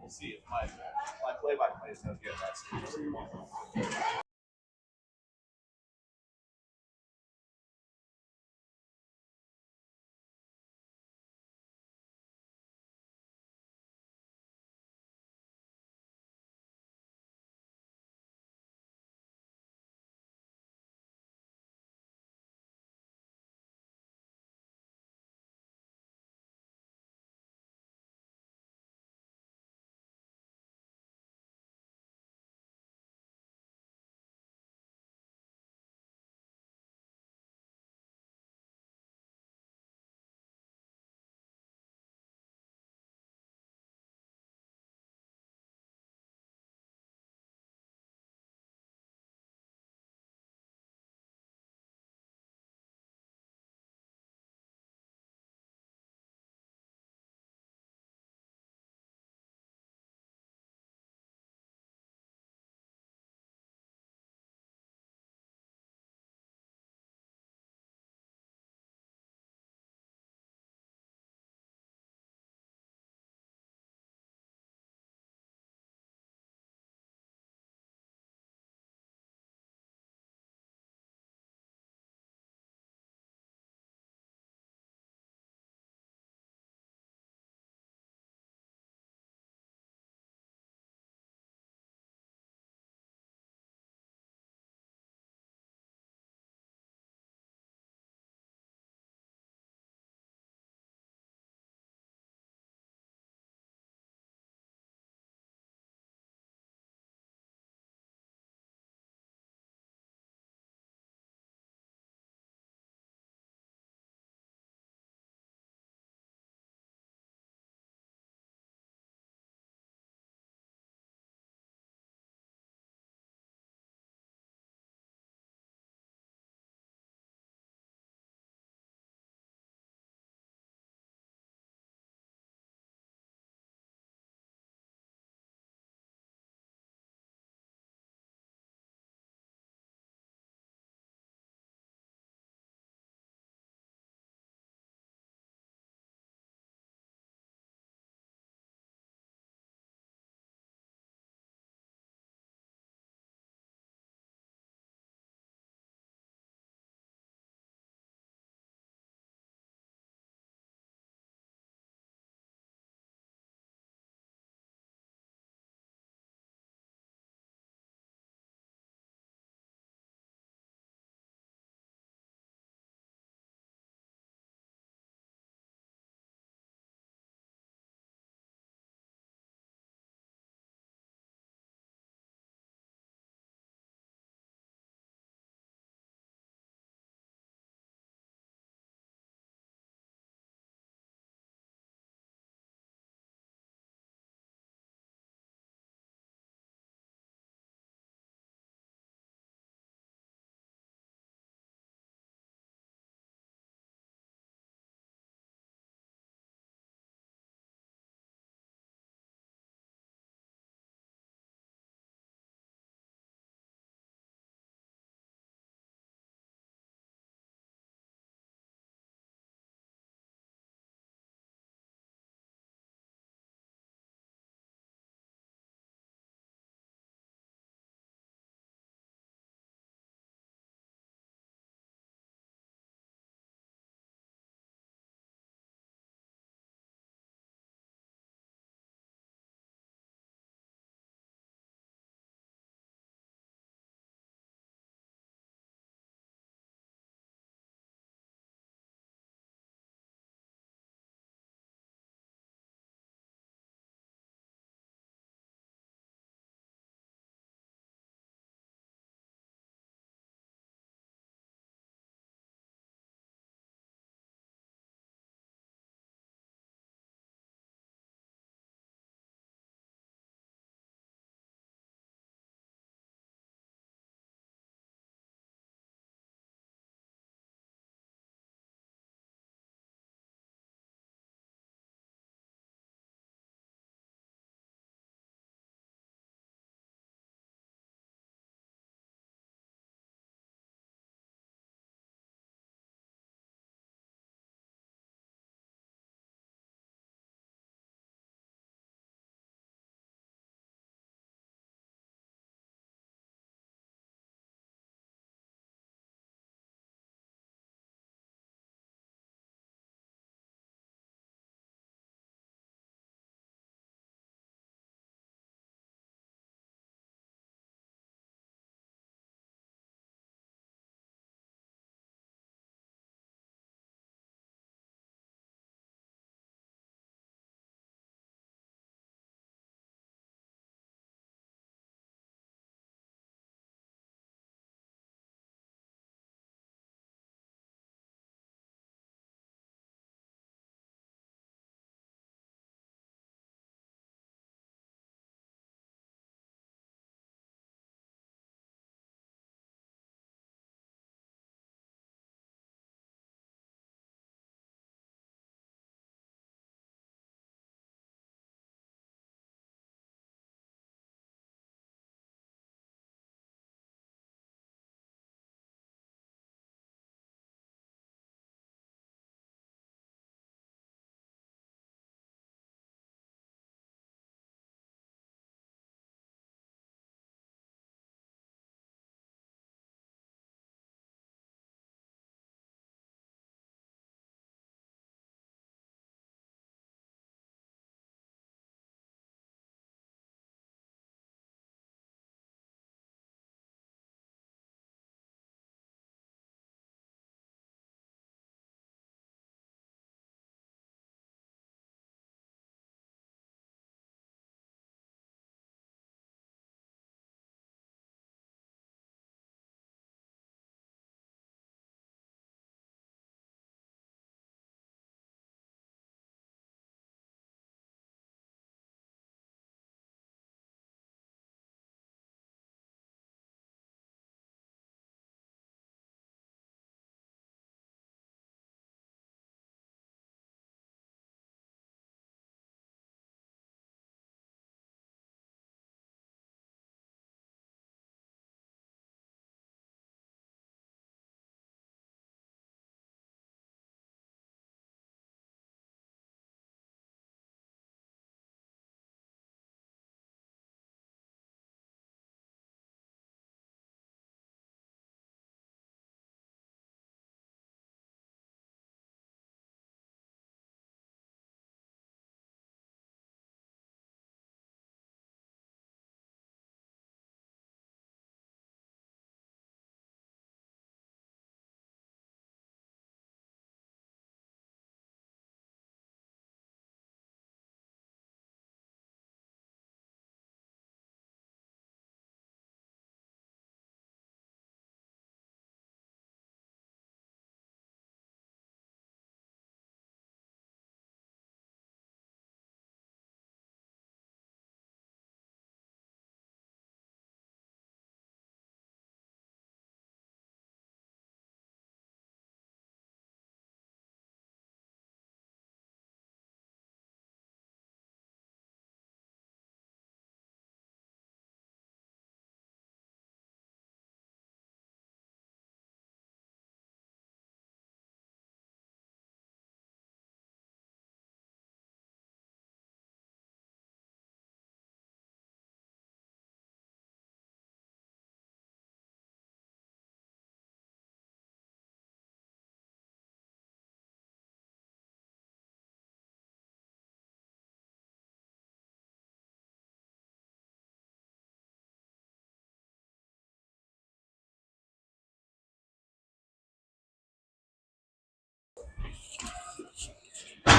we'll see if my play-by-play is no good. That's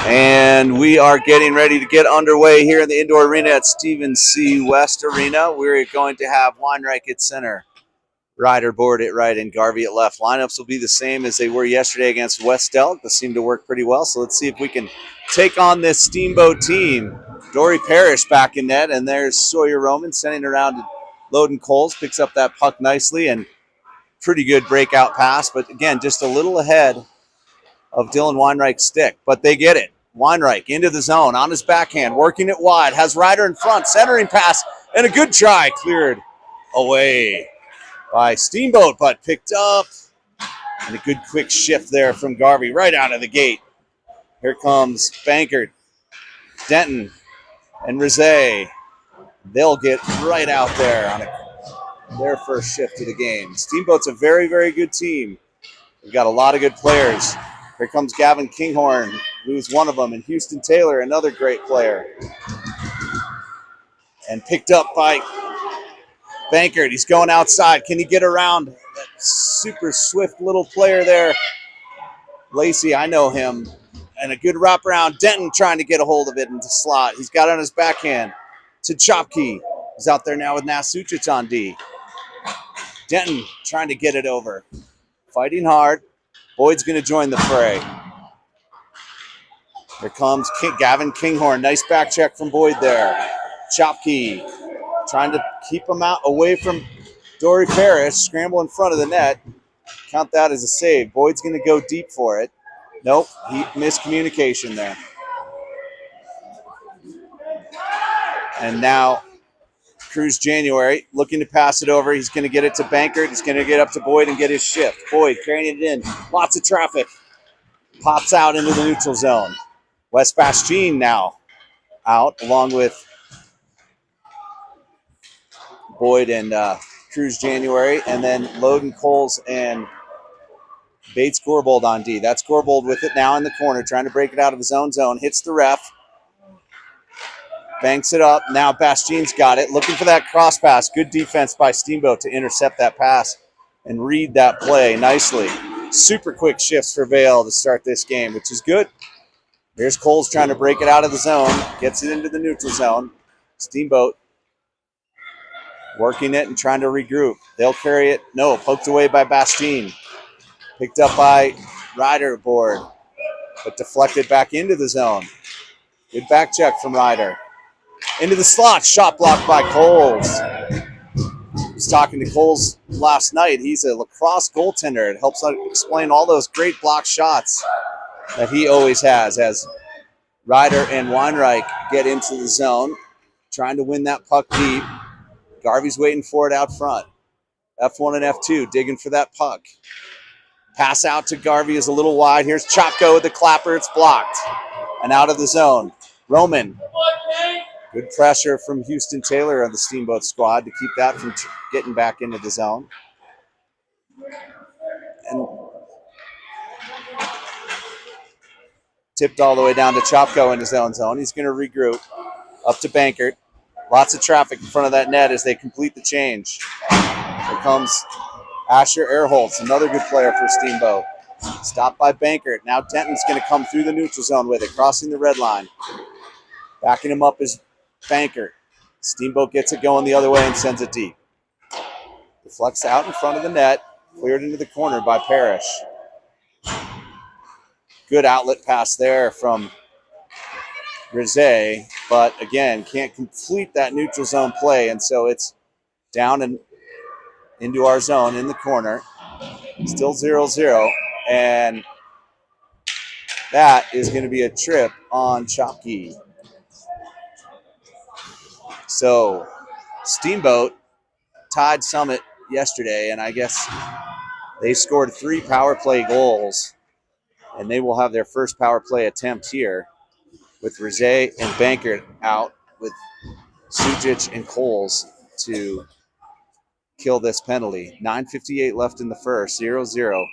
And we are getting ready to get underway here in the indoor arena at Stevens C. West Arena. We're going to have Weinreich at center, Ryder Board at right, and Garvey at left. Lineups will be the same as they were yesterday against West Elk. They seem to work pretty well, so let's see if we can take on this Steamboat team. Dory Parrish back in net, and there's Sawyer Roman sending around to Loden Coles. Picks up that puck nicely, and pretty good breakout pass, but again, just a little ahead of Dylan Weinreich's stick, but they get it. Weinreich into the zone on his backhand, working it wide, has Ryder in front, centering pass, and a good try, cleared away by Steamboat, but picked up, and a good quick shift there from Garvey right out of the gate. Here comes Bankert, Denton, and Rizet. They'll get right out there on their first shift of the game. Steamboat's a very, very good team. We've got a lot of good players. Here comes Gavin Kinghorn, who's one of them, and Houston Taylor, another great player. And picked up by Bankert. He's going outside. Can he get around that super swift little player there? Lacey, I know him. And a good wraparound. Denton trying to get a hold of it into slot. He's got it on his backhand to Chopkey. He's out there now with Nasucic on D. Denton trying to get it over. Fighting hard. Boyd's going to join the fray. Here comes Gavin Kinghorn. Nice back check from Boyd there. Chopkey trying to keep him out away from Dory Parrish. Scramble in front of the net. Count that as a save. Boyd's going to go deep for it. Nope, he miscommunication there. And now Cruz January looking to pass it over. He's going to get it to Bankert. He's going to get up to Boyd and get his shift. Boyd carrying it in. Lots of traffic. Pops out into the neutral zone. West Bastien now out along with Boyd and Cruz January. And then Loden Coles and Bates Gorbold on D. That's Gorbold with it now in the corner, trying to break it out of his own zone. Hits the ref. Banks it up. Now Bastien's got it. Looking for that cross pass. Good defense by Steamboat to intercept that pass and read that play nicely. Super quick shifts for Vail to start this game, which is good. Here's Coles trying to break it out of the zone. Gets it into the neutral zone. Steamboat working it and trying to regroup. They'll carry it. No, poked away by Bastien. Picked up by Ryder Board, but deflected back into the zone. Good back check from Ryder. Into the slot, shot blocked by Coles. I was talking to Coles last night. He's a lacrosse goaltender. It helps explain all those great block shots that he always has as Ryder and Weinreich get into the zone, trying to win that puck deep. Garvey's waiting for it out front. F1 and F2 digging for that puck. Pass out to Garvey is a little wide. Here's Chopko with the clapper. It's blocked and out of the zone. Roman. Good pressure from Houston Taylor of the Steamboat squad to keep that from getting back into the zone. And tipped all the way down to Chopko in his own zone. He's going to regroup. Up to Bankert. Lots of traffic in front of that net as they complete the change. Here comes Asher Erholtz, another good player for Steamboat. Stopped by Bankert. Now Denton's going to come through the neutral zone with it, crossing the red line. Backing him up is Bankert. Steamboat gets it going the other way and sends it deep. Deflects out in front of the net, cleared into the corner by Parrish. Good outlet pass there from Rizet, but again, can't complete that neutral zone play, and so it's down and into our zone in the corner. Still 0-0, and that is going to be a trip on Chopkey. So Steamboat tied Summit yesterday, and I guess they scored 3 power play goals, and they will have their first power play attempt here with Rizet and Bankert out with Sujic and Coles to kill this penalty. 9:58 left in the first, 0-0.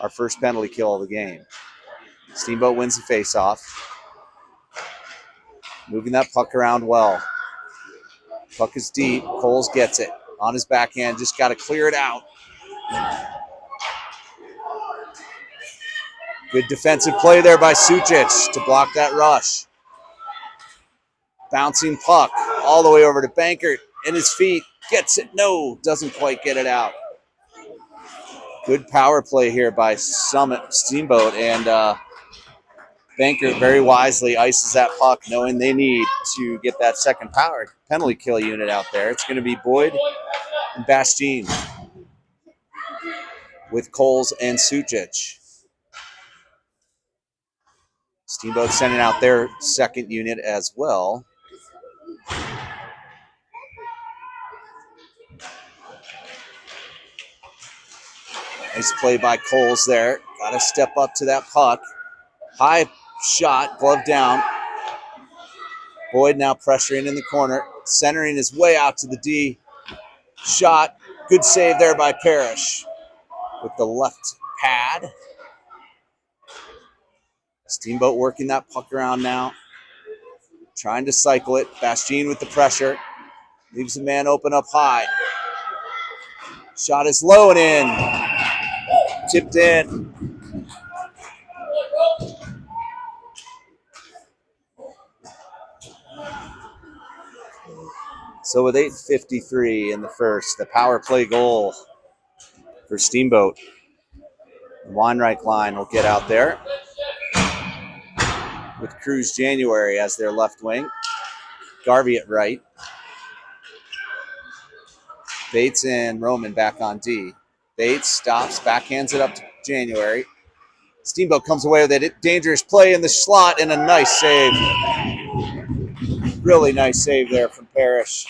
Our first penalty kill of the game. Steamboat wins the faceoff. Moving that puck around well. Puck is deep. Coles gets it on his backhand. Just got to clear it out. Good defensive play there by Sucic to block that rush. Bouncing puck all the way over to Bankert. In his feet. Gets it. No, doesn't quite get it out. Good power play here by Steamboat. And Bankert very wisely ices that puck, knowing they need to get that second power penalty kill unit out there. It's going to be Boyd and Bastien with Coles and Sucic. Steamboat sending out their second unit as well. Nice play by Coles there. Got to step up to that puck. High shot, glove down. Boyd now pressuring in the corner. Centering his way out to the D. Shot. Good save there by Parrish with the left pad. Steamboat working that puck around now. Trying to cycle it. Bastien with the pressure. Leaves the man open up high. Shot is low and in. Tipped in. So with 8:53 in the first, the power play goal for Steamboat. The Weinreich line will get out there with Cruz January as their left wing. Garvey at right. Bates and Roman back on D. Bates stops, backhands it up to January. Steamboat comes away with a dangerous play in the slot and a nice save. Really nice save there from Parrish.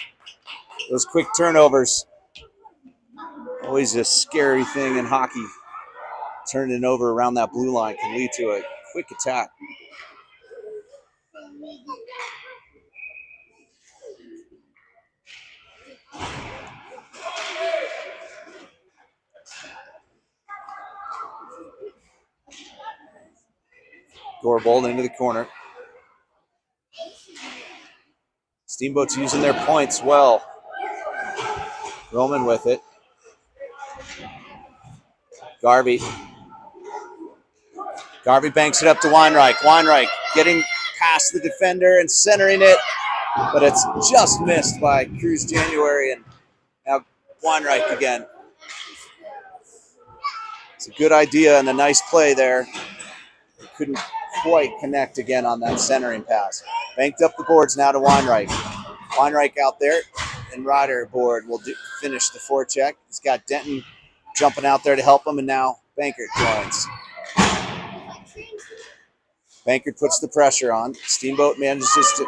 Those quick turnovers, always a scary thing in hockey. Turning it over around that blue line can lead to a quick attack. Gourbold into the corner. Steamboat's using their points well. Roman with it. Garvey. Garvey banks it up to Weinreich. Weinreich getting past the defender and centering it, but it's just missed by Cruz January, and now Weinreich again. It's a good idea and a nice play there. He couldn't quite connect again on that centering pass. Banked up the boards now to Weinreich. Weinreich out there, and Ryder board will finish the forecheck. He's got Denton jumping out there to help him, and now Bankert joins. Bankert puts the pressure on. Steamboat manages to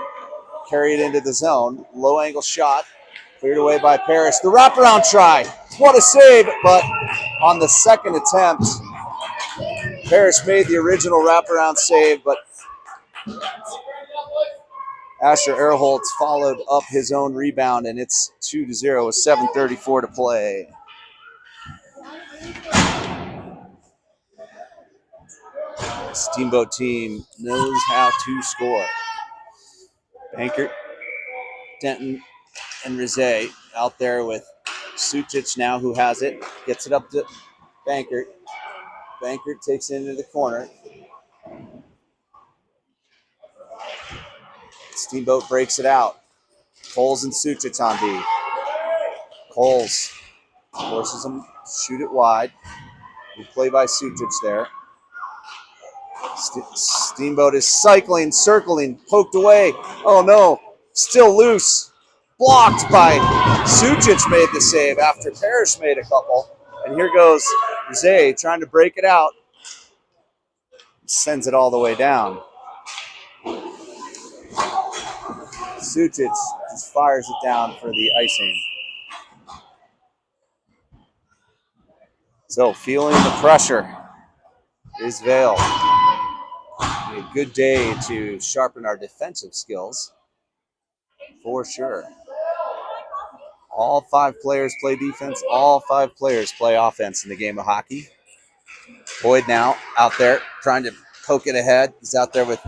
carry it into the zone. Low angle shot, cleared away by Parrish. The wraparound try. What a save, but on the second attempt, Parrish made the original wraparound save, but Asher Erholtz followed up his own rebound, and it's 2-0 with 7:34 to play. The Steamboat team knows how to score. Bankert, Denton, and Rizet out there with Sucic now, who has it. Gets it up to Bankert. Bankert takes it into the corner. Steamboat breaks it out. Coles and Sucic on D. Coles forces him to shoot it wide. Good play by Sucic there. Steamboat is cycling, circling, poked away. Oh no, still loose. Blocked by Sucic, made the save after Parrish made a couple. And here goes Rizet trying to break it out. Sends it all the way down. Sucic just fires it down for the icing. So feeling the pressure is Vail. A good day to sharpen our defensive skills, for sure. All 5 players play defense. All 5 players play offense in the game of hockey. Boyd now out there trying to poke it ahead. He's out there with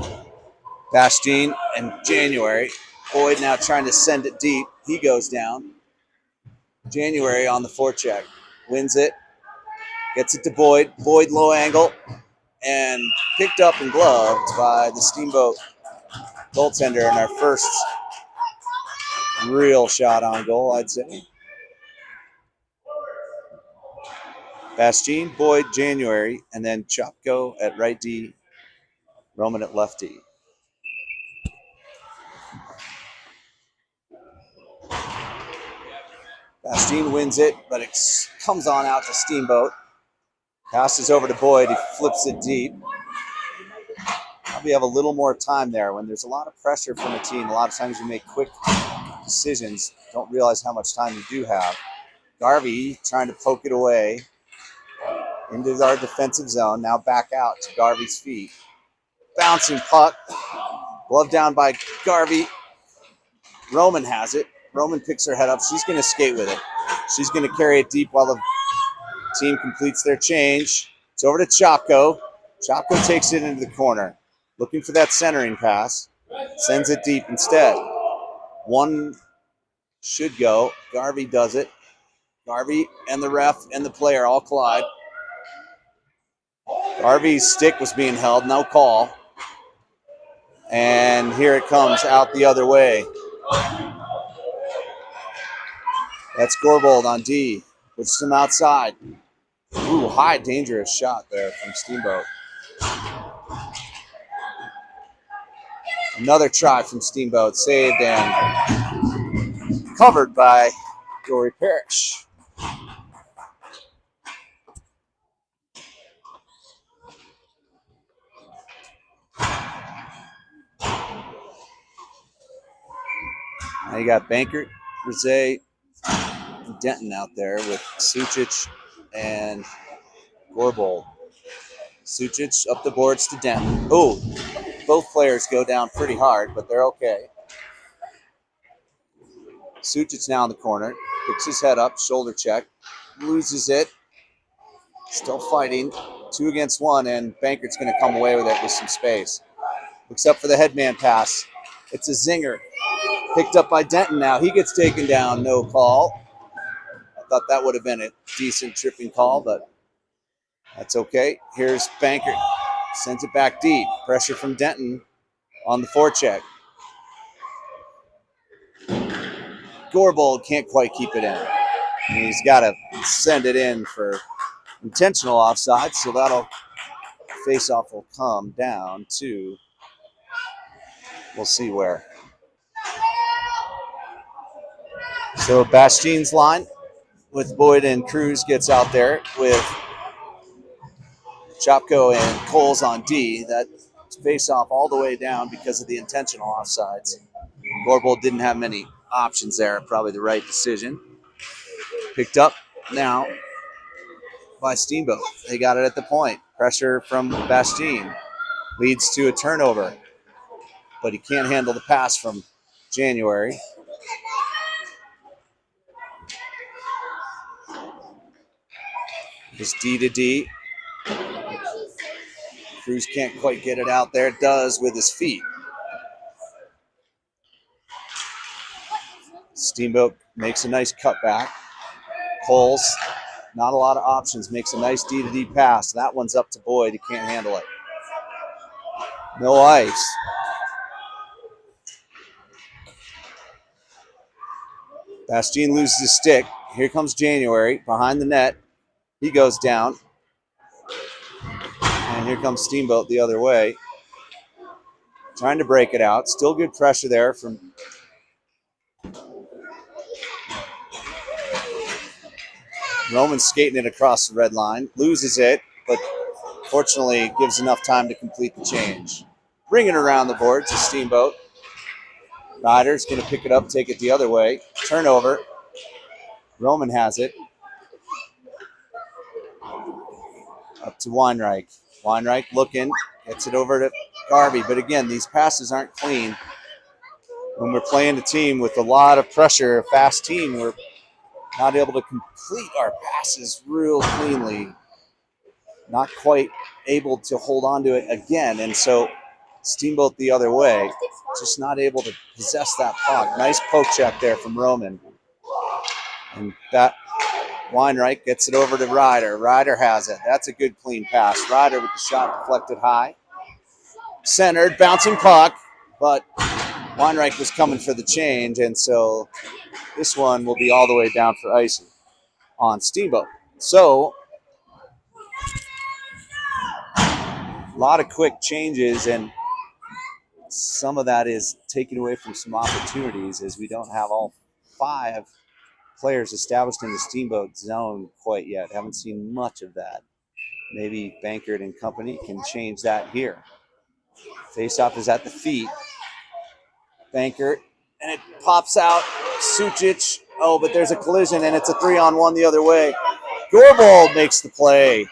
Bastien and January. Boyd now trying to send it deep. He goes down. January on the forecheck. Wins it. Gets it to Boyd. Boyd low angle. and picked up and gloved by the Steamboat goaltender in our first real shot on goal, I'd say. Bastien, Boyd, January, and then Chopko at right D, Roman at left D. Bastien wins it, but it comes on out to Steamboat. Passes over to Boyd. He flips it deep. Probably have a little more time there. When there's a lot of pressure from a team, a lot of times you make quick decisions, don't realize how much time you do have. Garvey trying to poke it away into our defensive zone. Now back out to Garvey's feet. Bouncing puck. Glove down by Garvey. Roman has it. Roman picks her head up. She's going to skate with it. She's going to carry it deep while the team completes their change. It's over to Chopko. Chopko takes it into the corner. Looking for that centering pass. Sends it deep instead. One should go. Garvey does it. Garvey and the ref and the player all collide. Garvey's stick was being held. No call. And here it comes out the other way. That's Gorbold on D. Puts him outside. Ooh, high dangerous shot there from Steamboat. Another try from Steamboat. Saved and covered by Dory Parrish. Now you got Bankert, Rizet, and Denton out there with Sucic and Gorbold. Sucic up the boards to Denton. Oh, both players go down pretty hard, but they're okay. Sucic now in the corner. Picks his head up, shoulder check. Loses it. Still fighting. 2 against 1, and Bankert's going to come away with it with some space. Looks up for the headman pass. It's a zinger. Picked up by Denton now. He gets taken down. No call. I thought that would have been a decent tripping call, but that's okay. Here's Bankert. Sends it back deep. Pressure from Denton on the forecheck. Gorbold can't quite keep it in. And he's got to send it in for intentional offside, so that'll face-off will come down to, we'll see where. So Bastien's line with Boyd and Cruz gets out there with Chopko and Coles on D. That face-off all the way down because of the intentional offsides. Gorbold didn't have many options there. Probably the right decision. Picked up now by Steamboat. They got it at the point. Pressure from Bastien leads to a turnover, but he can't handle the pass from January. Just D to D. Cruz can't quite get it out there. Does with his feet. Steamboat makes a nice cutback. Coles, not a lot of options. Makes a nice D to D pass. That one's up to Boyd. He can't handle it. No ice. Bastien loses his stick. Here comes January behind the net. He goes down. And here comes Steamboat the other way. Trying to break it out. Still good pressure there from Roman skating it across the red line. Loses it, but fortunately gives enough time to complete the change. Bring it around the board to Steamboat. Ryder's going to pick it up, take it the other way. Turnover. Roman has it. Up to Weinreich. Weinreich looking, gets it over to Garvey. But again, these passes aren't clean. When we're playing a team with a lot of pressure, a fast team, we're not able to complete our passes real cleanly. Not quite able to hold on to it again. And so Steamboat the other way, just not able to possess that puck. Nice poke check there from Roman. And that Weinreich gets it over to Ryder. Ryder has it. That's a good clean pass. Ryder with the shot deflected high. Centered, bouncing puck, but Weinreich was coming for the change, and so this one will be all the way down for icing on Steamboat. So, a lot of quick changes, and some of that is taken away from some opportunities as we don't have all 5 players established in the Steamboat zone quite yet. Haven't seen much of that. Maybe Bankert and company can change that here. Faceoff is at the feet. Bankert, and it pops out. Sucic. Oh, but there's a collision, and it's a 3-on-1 the other way. Gorbald makes the play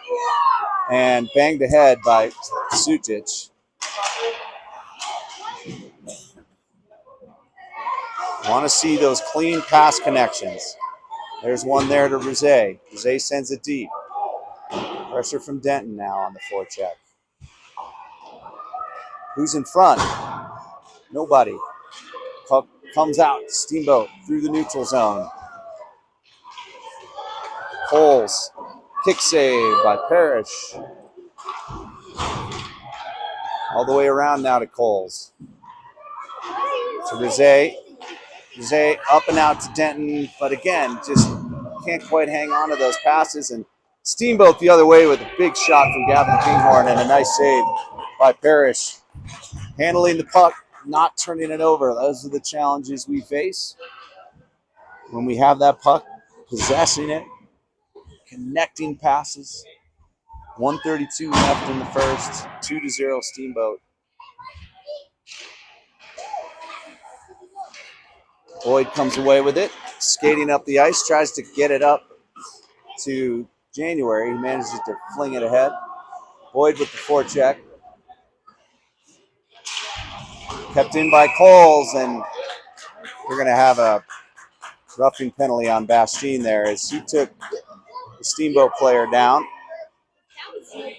and banged ahead by Sucic. Want to see those clean pass connections. There's one there to Rosé. Rosé sends it deep. Pressure from Denton now on the forecheck. Who's in front? Nobody. Puck comes out. Steamboat through the neutral zone. Coles. Kick save by Parrish. All the way around now to Coles. To Rosé. Rosé up and out to Denton, but again, just can't quite hang on to those passes. And Steamboat the other way with a big shot from Gavin Kinghorn and a nice save by Parrish. Handling the puck, not turning it over. Those are the challenges we face when we have that puck, possessing it, connecting passes. 1:32 left in the first, 2-0 Steamboat. Boyd comes away with it, skating up the ice, tries to get it up to January. He manages to fling it ahead. Boyd with the forecheck. Kept in by Coles, and we're going to have a roughing penalty on Bastien there as he took the Steamboat player down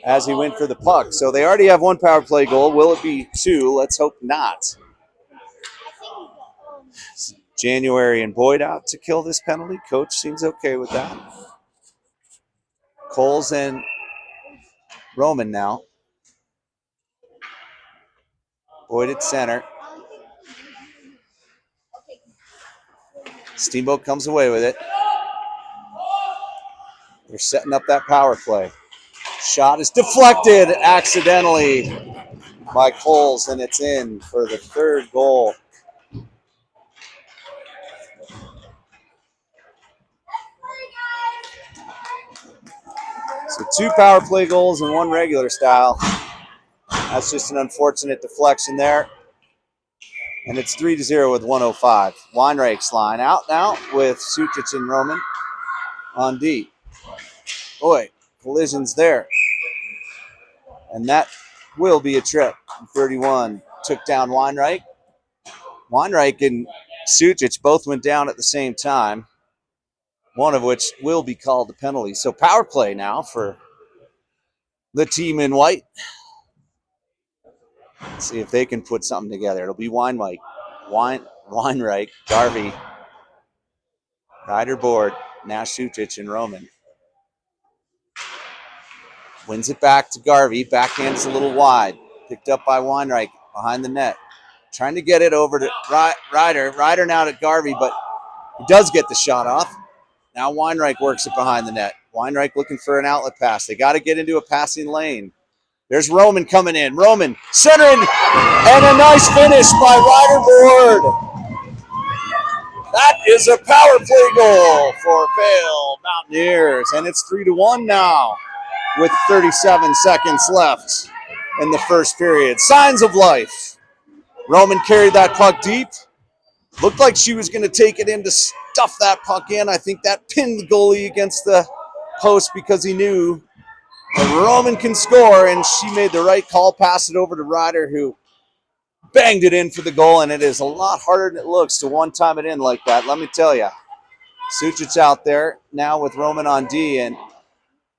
as he went for the puck. So they already have 1 power play goal. Will it be 2? Let's hope not. January and Boyd out to kill this penalty. Coach seems okay with that. Coles and Roman now. Boyd at center. Steamboat comes away with it. They're setting up that power play. Shot is deflected accidentally by Coles, and it's in for the 3rd goal. So 2 power play goals and 1 regular style. That's just an unfortunate deflection there. And it's 3-0 with 1:05. Weinreich's line out now with Sucic and Roman on D. Boy, collisions there. And that will be a trip. 31 took down Weinreich. Weinreich and Sucic both went down at the same time, one of which will be called a penalty. So power play now for the team in white. Let's see if they can put something together. It'll be Weinreich, Garvey, Ryder Board, Nash, Sucic, and Roman. Wins it back to Garvey. Backhand's a little wide. Picked up by Weinreich behind the net. Trying to get it over to Ryder. Ryder now to Garvey, but he does get the shot off. Now Weinreich works it behind the net. Weinreich looking for an outlet pass. They got to get into a passing lane. There's Roman coming in. Roman centering, and a nice finish by Ryder Board. That is a power play goal for Vale Mountaineers, and it's 3-1 now with 37 seconds left in the first period. Signs of life. Roman carried that puck deep. Looked like she was going to take it in to stuff that puck in. I think that pinned the goalie against the post because he knew that Roman can score, and she made the right call, passed it over to Ryder, who banged it in for the goal, and it is a lot harder than it looks to one-time it in like that, let me tell you. Sucic out there now with Roman on D, and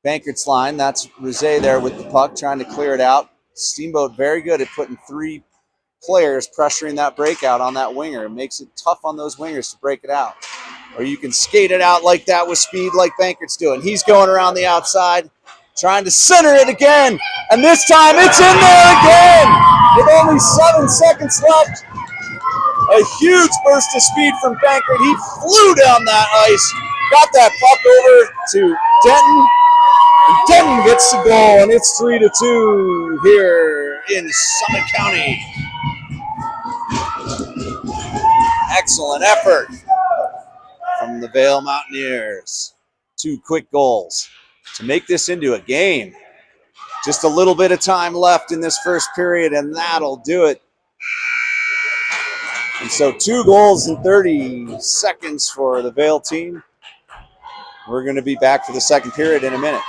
Bankert's line. That's Rosé there with the puck, trying to clear it out. Steamboat very good at putting 3 players pressuring that breakout on that winger. It makes it tough on those wingers to break it out. or you can skate it out like that with speed like Bankert's doing. He's going around the outside, trying to center it again, and this time it's in there again with only 7 seconds left. A huge burst of speed from Bankert. He flew down that ice, got that puck over to Denton, and Denton gets the goal, and it's 3-2 here in Summit County. Excellent effort from the Vail Mountaineers. 2 quick goals to make this into a game. Just a little bit of time left in this first period, and that'll do it. And so 2 goals in 30 seconds for the Vail team. We're going to be back for the second period in a minute.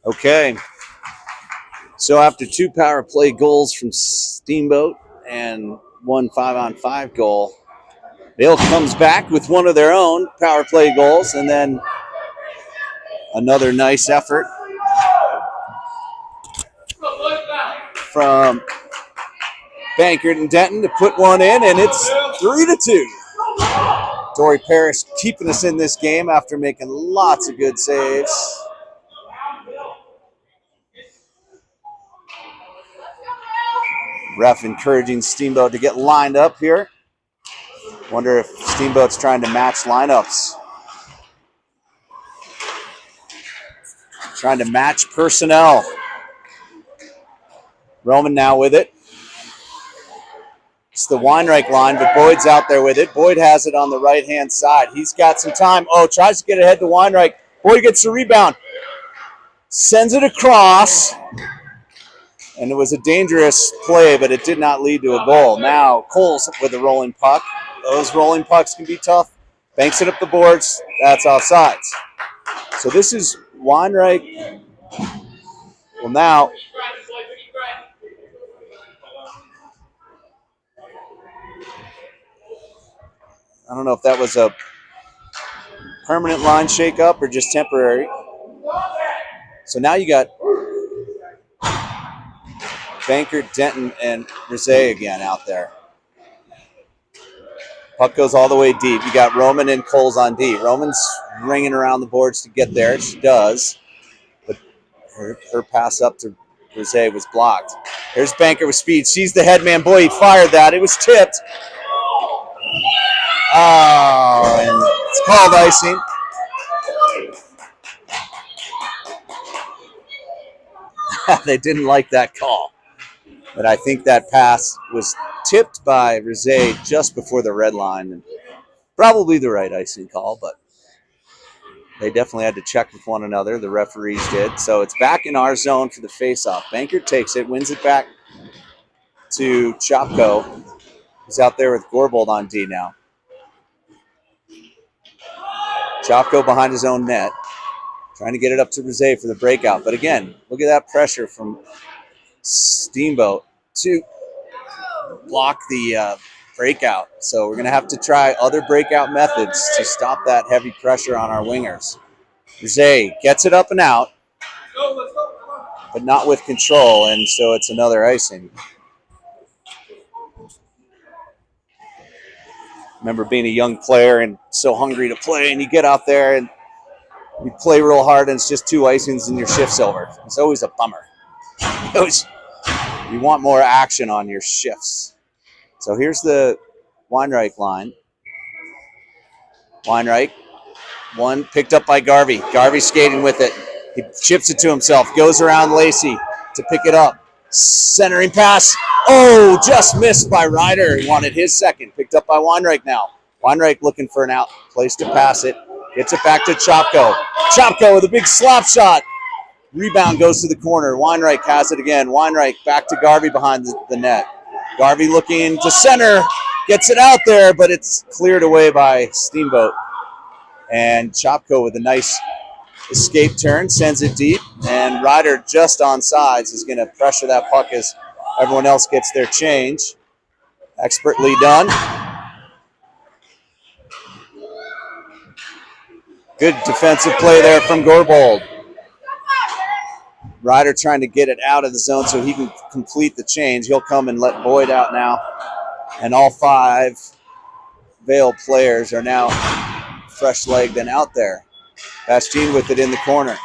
Okay. So after 2 power play goals from Steamboat and 1 5-on-5 goal, Vail comes back with one of their own power play goals, and then another nice effort from Bankert and Denton to put one in, and it's 3-2. Dory Parrish keeping us in this game after making lots of good saves. Ref encouraging Steamboat to get lined up here. Wonder if Steamboat's trying to match lineups. Trying to match personnel. Roman now with it. It's the Weinreich line, but Boyd's out there with it. Boyd has it on the right-hand side. He's got some time. Oh, tries to get ahead to Weinreich. Boyd gets the rebound. Sends it across. And it was a dangerous play, but it did not lead to a goal. Now Cole's with a rolling puck. Those rolling pucks can be tough. Banks it up the boards. That's offsides. So this is Weinreich. Well, now I don't know if that was a permanent line shakeup or just temporary. So now you got Bankert, Denton, and Rizet again out there. Puck goes all the way deep. You got Roman and Coles on D. Roman's ringing around the boards to get there. She does. But her pass up to Rizet was blocked. There's Bankert with speed. She's the head man. Boy, he fired that. It was tipped. Oh, and it's called icing. They didn't like that call. But I think that pass was tipped by Rizet just before the red line. And probably the right icing call, but they definitely had to check with one another. The referees did. So it's back in our zone for the faceoff. Bankert takes it, wins it back to Chopko. He's out there with Gorbold on D now. Chopko behind his own net. Trying to get it up to Rizet for the breakout. But again, look at that pressure from Steamboat to block the breakout. So we're going to have to try other breakout methods to stop that heavy pressure on our wingers. Rizet gets it up and out. but not with control, and so it's another icing. Remember being a young player and so hungry to play, and you get out there and you play real hard, and it's just 2 icings and your shift's over. It's always a bummer. You want more action on your shifts. So here's the Weinreich line. Weinreich, one picked up by Garvey. Garvey skating with it. He chips it to himself, goes around Lacey to pick it up. Centering pass. Oh, just missed by Ryder. He wanted his second. Picked up by Weinreich now. Weinreich looking for an out place to pass it. Gets it back to Chopko. Chopko with a big slap shot. Rebound goes to the corner. Weinreich has it again. Weinreich back to Garvey behind the net. Garvey looking to center. Gets it out there, but it's cleared away by Steamboat. And Chopko with a nice escape turn, sends it deep. And Ryder just on sides is going to pressure that puck as everyone else gets their change. Expertly done. Good defensive play there from Gorbold. Ryder trying to get it out of the zone so he can complete the change. He'll come and let Boyd out now. And all 5 Vail players are now fresh-legged and out there. Bastien with it in the corner.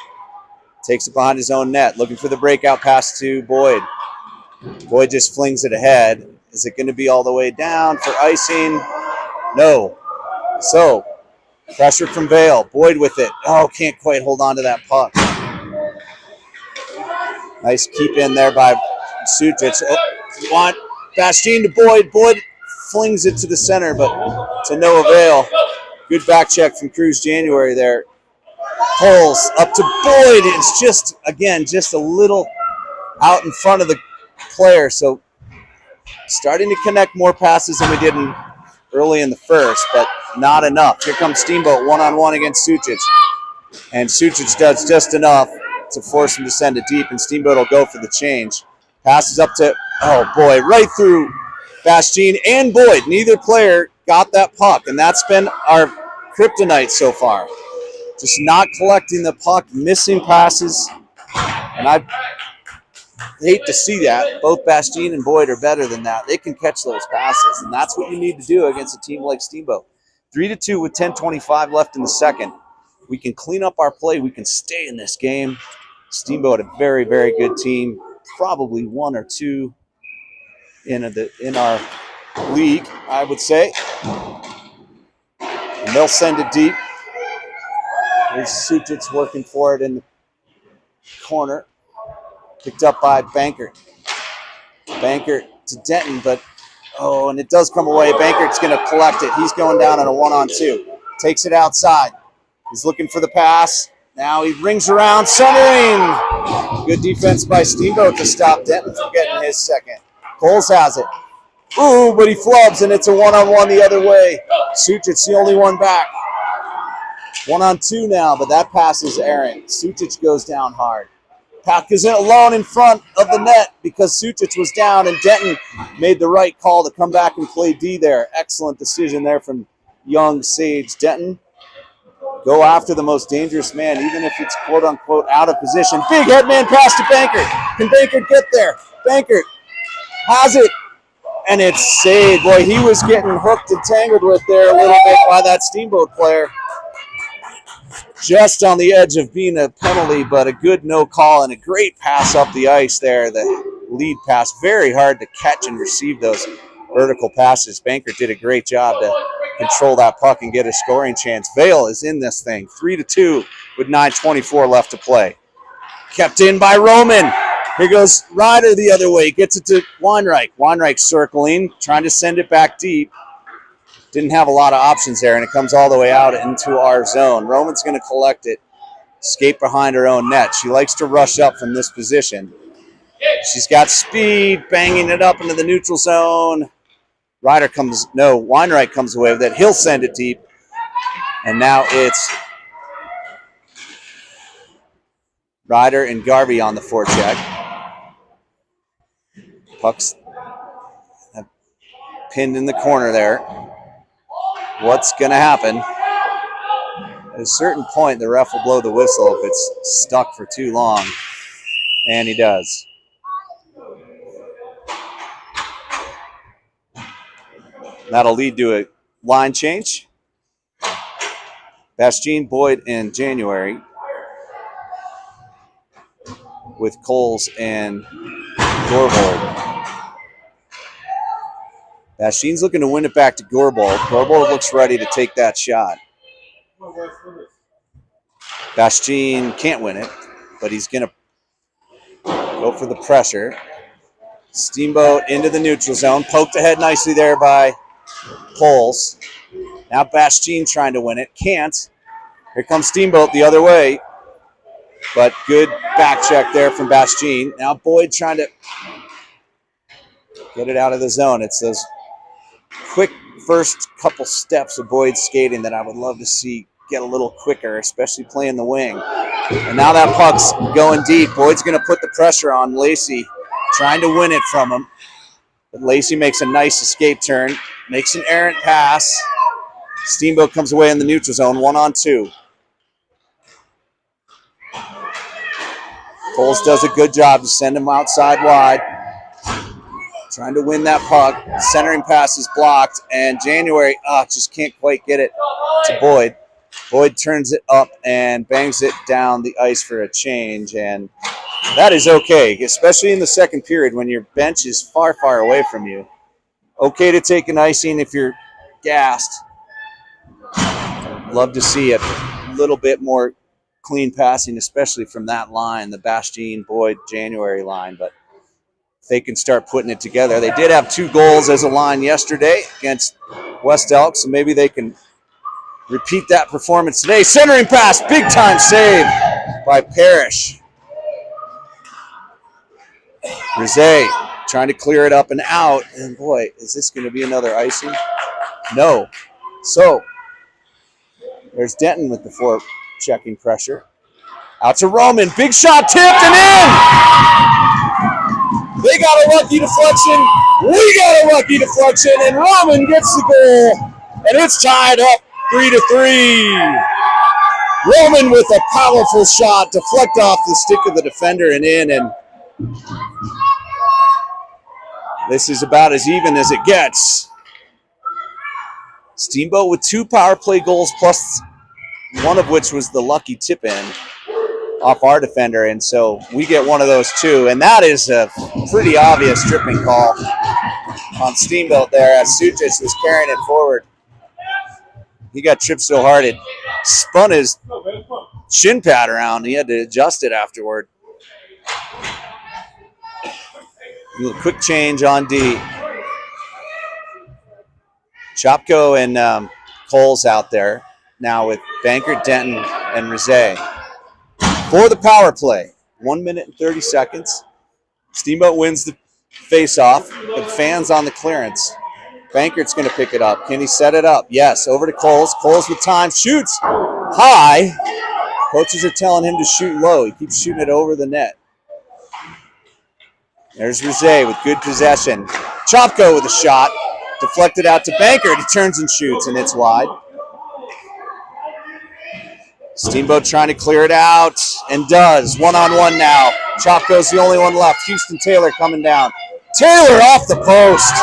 Takes it behind his own net. Looking for the breakout pass to Boyd. Boyd just flings it ahead. Is it going to be all the way down for icing? No. So, pressure from Vail. Boyd with it. Oh, can't quite hold on to that puck. Nice keep in there by Sujic. Oh, want Bastien to Boyd. Boyd flings it to the center, but to no avail. Good back check from Cruz January there. Pulls up to Boyd. It's just, again, just a little out in front of the player. So starting to connect more passes than we did early in the first, but not enough. Here comes Steamboat one-on-one against Sujic. And Sujic does just enough to force him to send it deep, and Steamboat will go for the change. Passes up to, oh boy, right through Bastien and Boyd. Neither player got that puck, and that's been our kryptonite so far. Just not collecting the puck, missing passes, and I hate to see that. Both Bastien and Boyd are better than that. They can catch those passes, and that's what you need to do against a team like Steamboat. 3-2 with 10:25 left in the second. We can clean up our play. We can stay in this game. Steamboat, a very, very good team. Probably 1 or 2 in our league, I would say. And they'll send it deep. There's Sujic working for it in the corner. Picked up by Bankert. Bankert to Denton, but oh, and it does come away. Bankert's going to collect it. He's going down on a 1-on-2. Takes it outside. He's looking for the pass. Now he rings around, centering. Good defense by Steamboat to stop Denton from getting his second. Coles has it. Ooh, but he flubs, and it's a 1-on-1 the other way. Suchic's the only one back. 1-on-2 now, but that pass is errant. Sucic goes down hard. Puck is alone in front of the net because Sucic was down, and Denton made the right call to come back and play D there. Excellent decision there from young Sage Denton. Go after the most dangerous man, even if it's quote-unquote out of position. Big headman pass to Bankert. Can Bankert get there? Bankert has it, and it's saved. Boy, he was getting hooked and tangled with there a little bit by that Steamboat player. Just on the edge of being a penalty, but a good no call and a great pass up the ice there. The lead pass, very hard to catch and receive those vertical passes. Bankert did a great job to control that puck and get a scoring chance. Vail is in this thing, 3-2 with 9:24 left to play. Kept in by Roman. Here goes Ryder the other way. Gets it to Weinreich. Weinreich circling, trying to send it back deep. Didn't have a lot of options there, and it comes all the way out into our zone. Roman's going to collect it, skate behind her own net. She likes to rush up from this position. She's got speed, banging it up into the neutral zone. Weinreich comes away with it. He'll send it deep. And now it's Ryder and Garvey on the forecheck. Puck's pinned in the corner there. What's going to happen? At a certain point, the ref will blow the whistle if it's stuck for too long. And he does. That'll lead to a line change. Bastien, Boyd, and January with Coles and Gorbold. Bastien's looking to win it back to Gorbold. Gorbold looks ready to take that shot. Bastien can't win it, but he's going to go for the pressure. Steamboat into the neutral zone. Poked ahead nicely there by Coles. Now Bastien trying to win it. Can't. Here comes Steamboat the other way. But good back check there from Bastien. Now Boyd trying to get it out of the zone. It's those quick first couple steps of Boyd skating that I would love to see get a little quicker, especially playing the wing. And now that puck's going deep. Boyd's going to put the pressure on Lacey, trying to win it from him. But Lacey makes a nice escape turn, makes an errant pass. Steamboat comes away in the neutral zone, 1-on-2. Coles does a good job to send him outside wide. Trying to win that puck. Centering pass is blocked, and January just can't quite get it to Boyd. Boyd turns it up and bangs it down the ice for a change, and that is okay, especially in the second period when your bench is far, far away from you. Okay to take an icing if you're gassed. Love to see a little bit more clean passing, especially from that line, the Bastien, Boyd, January line, but if they can start putting it together. They did have 2 goals as a line yesterday against West Elk, so maybe they can repeat that performance today. Centering pass, big time save by Parrish. Rizet trying to clear it up and out, and boy, is this going to be another icing? No. So there's Denton with the forechecking pressure. Out to Roman, big shot, tipped and in! They got a lucky deflection. We got a lucky deflection, and Roman gets the goal, and it's tied up 3-3. Roman with a powerful shot, deflect off the stick of the defender and in, and this is about as even as it gets. Steamboat with 2 power play goals, plus one of which was the lucky tip in off our defender, and so we get one of those too, and that is a pretty obvious tripping call on Steamboat there as Sutis was carrying it forward. He got tripped so hard it spun his shin pad around. He had to adjust it afterward. A little quick change on D. Chopko and Coles out there now with Bankert, Denton, and Rizet. For the power play, 1 minute and 30 seconds. Steamboat wins the face-off, but fans on the clearance. Bankert's going to pick it up. Can he set it up? Yes, over to Coles. Coles with time, shoots high. Coaches are telling him to shoot low. He keeps shooting it over the net. There's Rizet with good possession. Chopko with a shot. Deflected out to Bankert. He turns and shoots, and it's wide. Steamboat trying to clear it out, and does. 1-on-1 now. Chopko's the only one left. Houston Taylor coming down. Taylor off the post.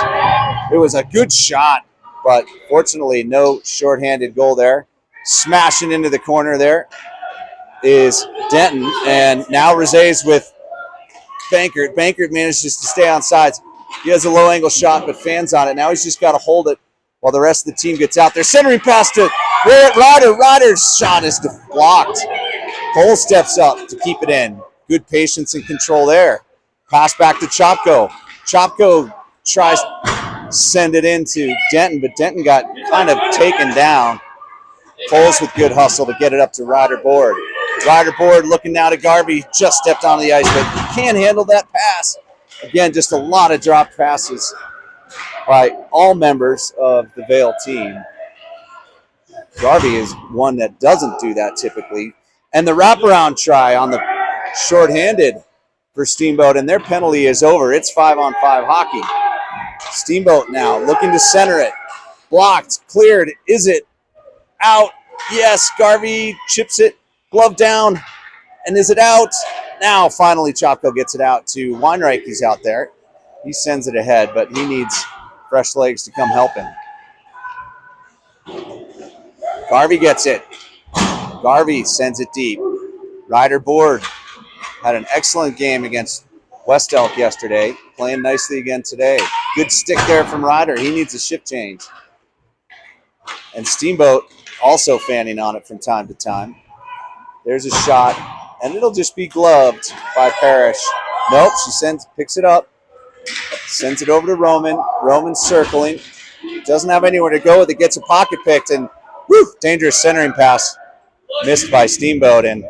It was a good shot, but fortunately no shorthanded goal there. Smashing into the corner there is Denton, and now Rizet's with Bankert. Bankert manages to stay on sides. He has a low angle shot, but fans on it. Now he's just got to hold it while the rest of the team gets out there. Centering pass to Ryder. Ryder's shot is blocked. Cole steps up to keep it in. Good patience and control there. Pass back to Chopko. Chopko tries to send it into Denton, but Denton got kind of taken down. Coles with good hustle to get it up to Ryder Board. Ryder Board looking now to Garvey. Just stepped on the ice, but he can't handle that pass. Again, just a lot of drop passes by all members of the Vail team. Garvey is one that doesn't do that typically. And the wraparound try on the shorthanded for Steamboat, and their penalty is over. It's 5-on-5 hockey. Steamboat now looking to center it. Blocked, cleared. Is it out? Yes, Garvey chips it, glove down. And is it out? Now, finally, Chopko gets it out to Weinreich. He's out there. He sends it ahead, but he needs fresh legs to come help him. Garvey gets it. Garvey sends it deep. Ryder Board had an excellent game against West Elk yesterday. Playing nicely again today. Good stick there from Ryder. He needs a shift change. And Steamboat also fanning on it from time to time. There's a shot, and it'll just be gloved by Parrish. Nope, she picks it up, sends it over to Roman. Roman's circling. Doesn't have anywhere to go with it. Gets a pocket picked, and dangerous centering pass missed by Steamboat, and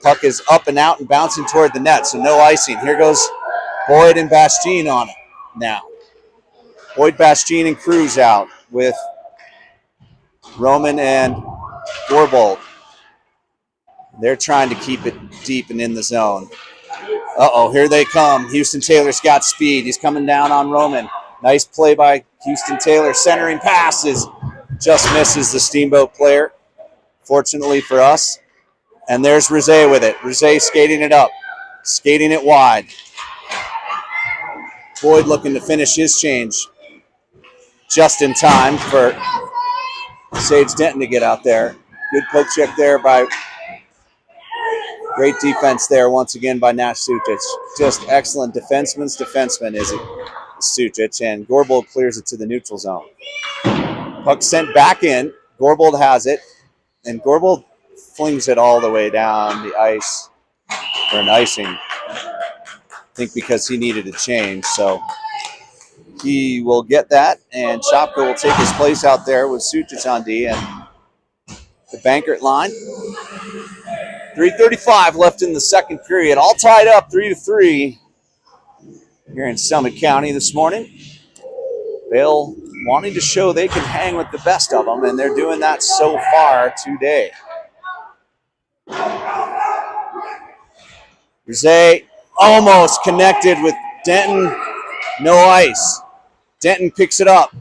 puck is up and out and bouncing toward the net, so no icing. Here goes Boyd and Bastien on it now. Boyd, Bastien, and Cruz out with Roman and Gorbold. They're trying to keep it deep and in the zone. Uh-oh, here they come. Houston Taylor's got speed. He's coming down on Roman. Nice play by Houston Taylor. Centering passes. Just misses the Steamboat player, fortunately for us. And there's Rizé with it. Rizé skating it up. Skating it wide. Boyd looking to finish his change just in time for Sage Denton to get out there. Good poke check there by... Great defense there once again by Nash Sucic. Just excellent defenseman's defenseman is it, Sucic, and Gorbold clears it to the neutral zone. Puck sent back in. Gorbold has it, and Gorbold flings it all the way down the ice for an icing. I think because he needed a change, so he will get that, and Chopko will take his place out there with Sucic on D, and the Bankert line. 3:35 left in the second period. All tied up 3-3 here in Summit County this morning. Vail wanting to show they can hang with the best of them, and they're doing that so far today. Rizé almost connected with Denton. No ice. Denton picks it up.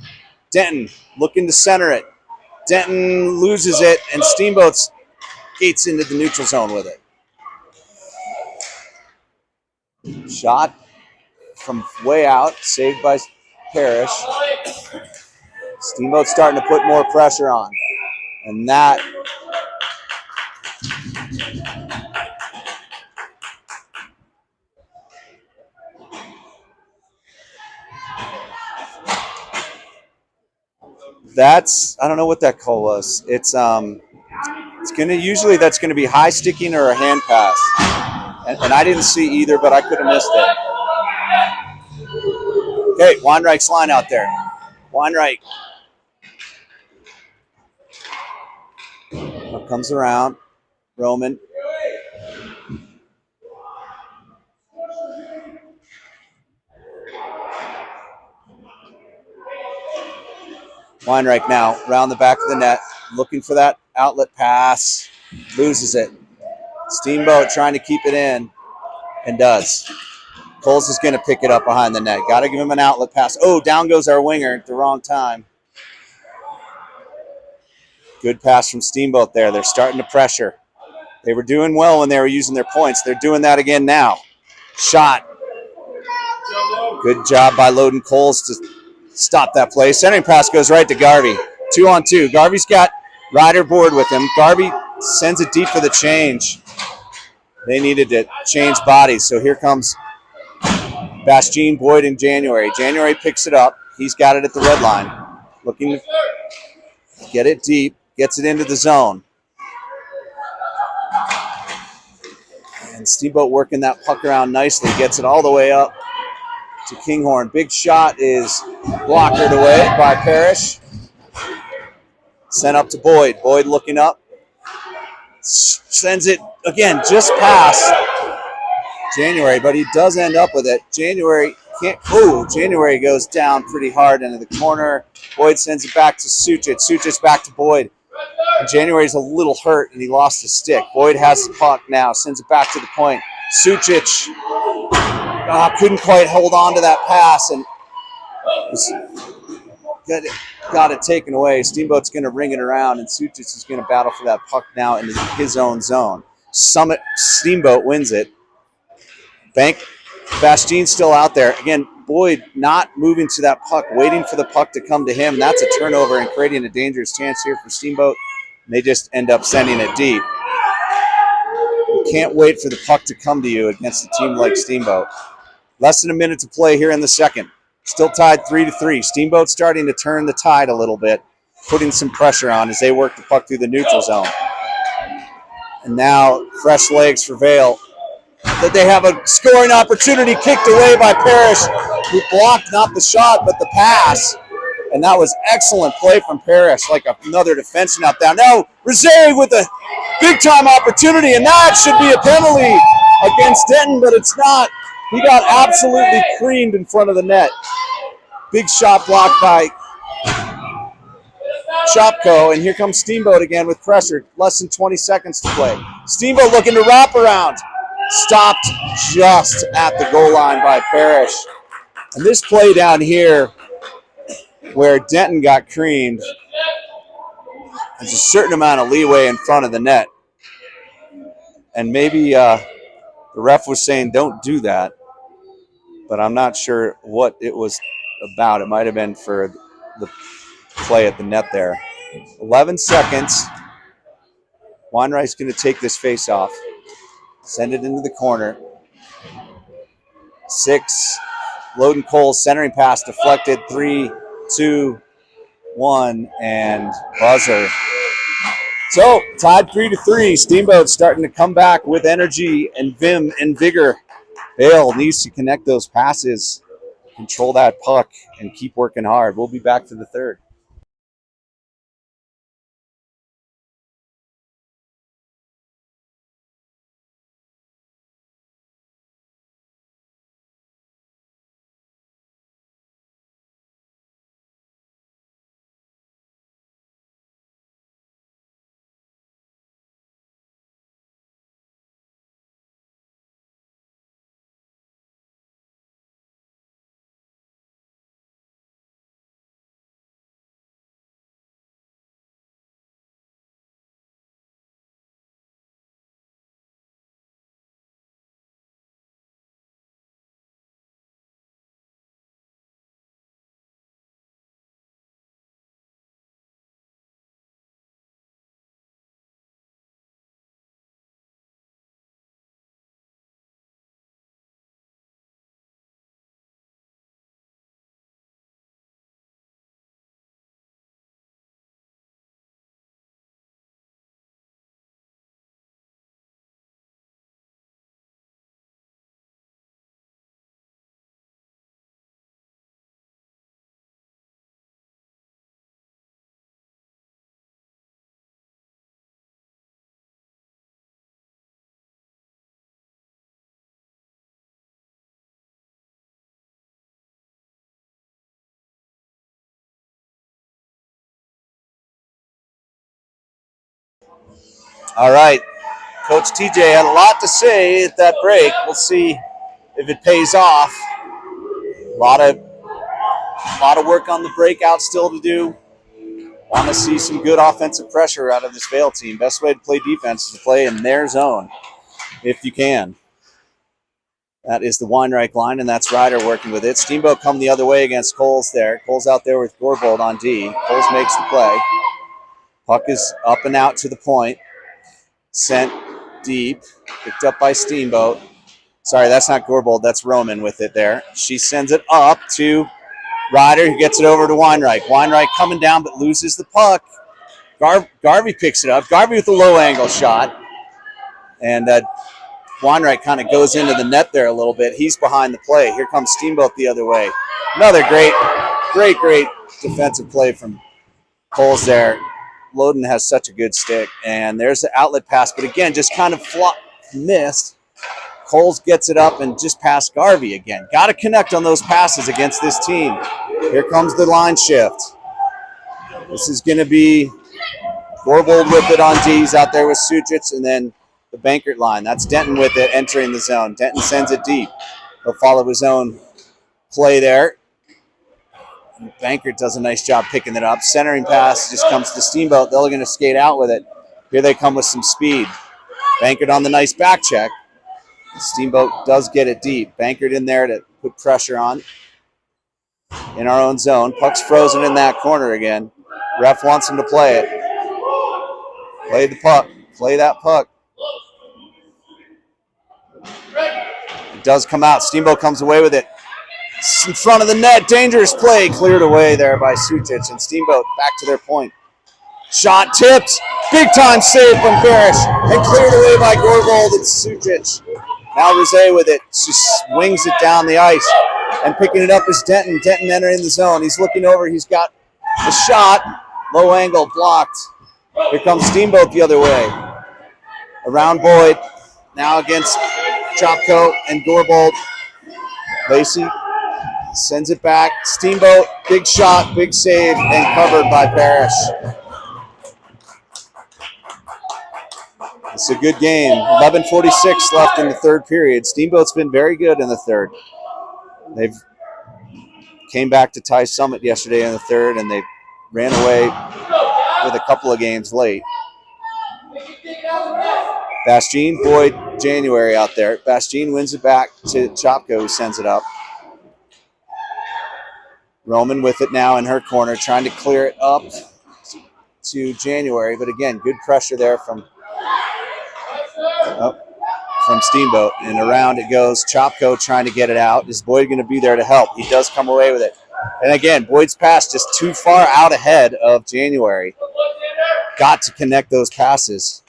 Denton looking to center it. Denton loses it, and Steamboat's skates into the neutral zone with it. Shot from way out, saved by Parrish. Steamboat's starting to put more pressure on. And that's I don't know what that call was. It's that's gonna be high sticking or a hand pass. And I didn't see either, but I could have missed it. Okay, Weinreich's line out there. Weinreich. Comes around. Roman. Weinreich now around the back of the net, looking for that outlet pass. Loses it. Steamboat trying to keep it in, and does. Coles is going to pick it up behind the net. Got to give him an outlet pass. Oh, down goes our winger at the wrong time. Good pass from Steamboat there. They're starting to pressure. They were doing well when they were using their points. They're doing that again now. Shot. Good job by Loden Coles to stop that play. Centering pass goes right to Garvey. 2-on-2. Garvey's got Ryder Board with him. Garvey sends it deep for the change. They needed to change bodies, so here comes Bastien, Boyd, and January. January picks it up. He's got it at the red line. Looking to get it deep. Gets it into the zone. And Steamboat working that puck around nicely. Gets it all the way up to Kinghorn. Big shot is blockered away by Parrish. Sent up to Boyd. Boyd looking up. Sends it, again, just past January, but he does end up with it. January can't. Oh, January goes down pretty hard into the corner. Boyd sends it back to Sucic. Sucic back to Boyd. And January's a little hurt, and he lost his stick. Boyd has the puck now. Sends it back to the point. Sucic couldn't quite hold on to that pass, and got it taken away. Steamboat's going to ring it around, and Sucic is going to battle for that puck now into his own zone. Steamboat wins it. Bastien's still out there. Again, Boyd not moving to that puck, waiting for the puck to come to him. That's a turnover and creating a dangerous chance here for Steamboat. And they just end up sending it deep. You can't wait for the puck to come to you against a team like Steamboat. Less than a minute to play here in the second. Still tied 3-3. Steamboat starting to turn the tide a little bit, putting some pressure on as they work the puck through the neutral zone. And now fresh legs for Vale. That they have a scoring opportunity kicked away by Parrish, who blocked not the shot but the pass. And that was excellent play from Parrish, like another defenseman out there. Now Rosari with a big-time opportunity, and that should be a penalty against Denton, but it's not. He got absolutely creamed in front of the net. Big shot blocked by Shopko, and here comes Steamboat again with pressure. Less than 20 seconds to play. Steamboat looking to wrap around. Stopped just at the goal line by Parrish. And this play down here where Denton got creamed, there's a certain amount of leeway in front of the net. And maybe the ref was saying don't do that, but I'm not sure what it was about. It might have been for the play at the net there. 11 seconds. Weinreich's going to take this face off. Send it into the corner. 6. Loden Cole centering pass deflected. 3, 2, 1, and buzzer. So tied 3-3. Steamboat starting to come back with energy and vim and vigor. Vale needs to connect those passes, control that puck, and keep working hard. We'll be back for the third. All right. Coach TJ had a lot to say at that break. We'll see if it pays off. A lot of work on the breakout still to do. Want to see some good offensive pressure out of this Vale team. Best way to play defense is to play in their zone, if you can. That is the Weinreich line, and that's Ryder working with it. Steamboat come the other way against Coles there. Coles out there with Gorbold on D. Coles makes the play. Puck is up and out to the point. Sent deep. Picked up by Steamboat. Sorry, that's not Gorbold. That's Roman with it there. She sends it up to Ryder, who gets it over to Weinreich. Weinreich coming down but loses the puck. Garvey picks it up. Garvey with a low angle shot. And Weinreich kind of goes into the net there a little bit. He's behind the play. Here comes Steamboat the other way. Another great defensive play from Coles there. Loden has such a good stick. And there's the outlet pass. But again, just kind of missed. Coles gets it up and just past Garvey again. Got to connect on those passes against this team. Here comes the line shift. This is going to be Gorbold with it on D's out there with Suchitz, and then the Bankert line. That's Denton with it entering the zone. Denton sends it deep. He'll follow his own play there. And Bankert does a nice job picking it up. Centering pass just comes to Steamboat. They're going to skate out with it. Here they come with some speed. Bankert on the nice back check. Steamboat does get it deep. Bankered in there to put pressure on in our own zone. Puck's frozen in that corner again. Ref wants him to play it. Play the puck. Play that puck. It does come out. Steamboat comes away with it. It's in front of the net. Dangerous play. Cleared away there by Sucic. And Steamboat back to their point. Shot tipped. Big time save from Parrish. And cleared away by Gorgold and Sucic. Now Rizé with it. Just wings it down the ice. And picking it up is Denton. Denton entering the zone. He's looking over. He's got the shot. Low angle blocked. Here comes Steamboat the other way. Around Boyd. Now against Chopko and Gorbold. Lacey sends it back. Steamboat. Big shot. Big save. And covered by Parrish. It's a good game. 11:46 left in the third period. Steamboat's been very good in the third. They've came back to tie Summit yesterday in the third, and they ran away with a couple of games late. Bastien, Boyd, January out there. Bastien wins it back to Chopko, who sends it up. Roman with it now in her corner, trying to clear it up to January. But again, good pressure there from Steamboat. And around it goes. Chopko trying to get it out. Is Boyd going to be there to help? He does come away with it. And again, Boyd's pass just too far out ahead of January. Got to connect those passes.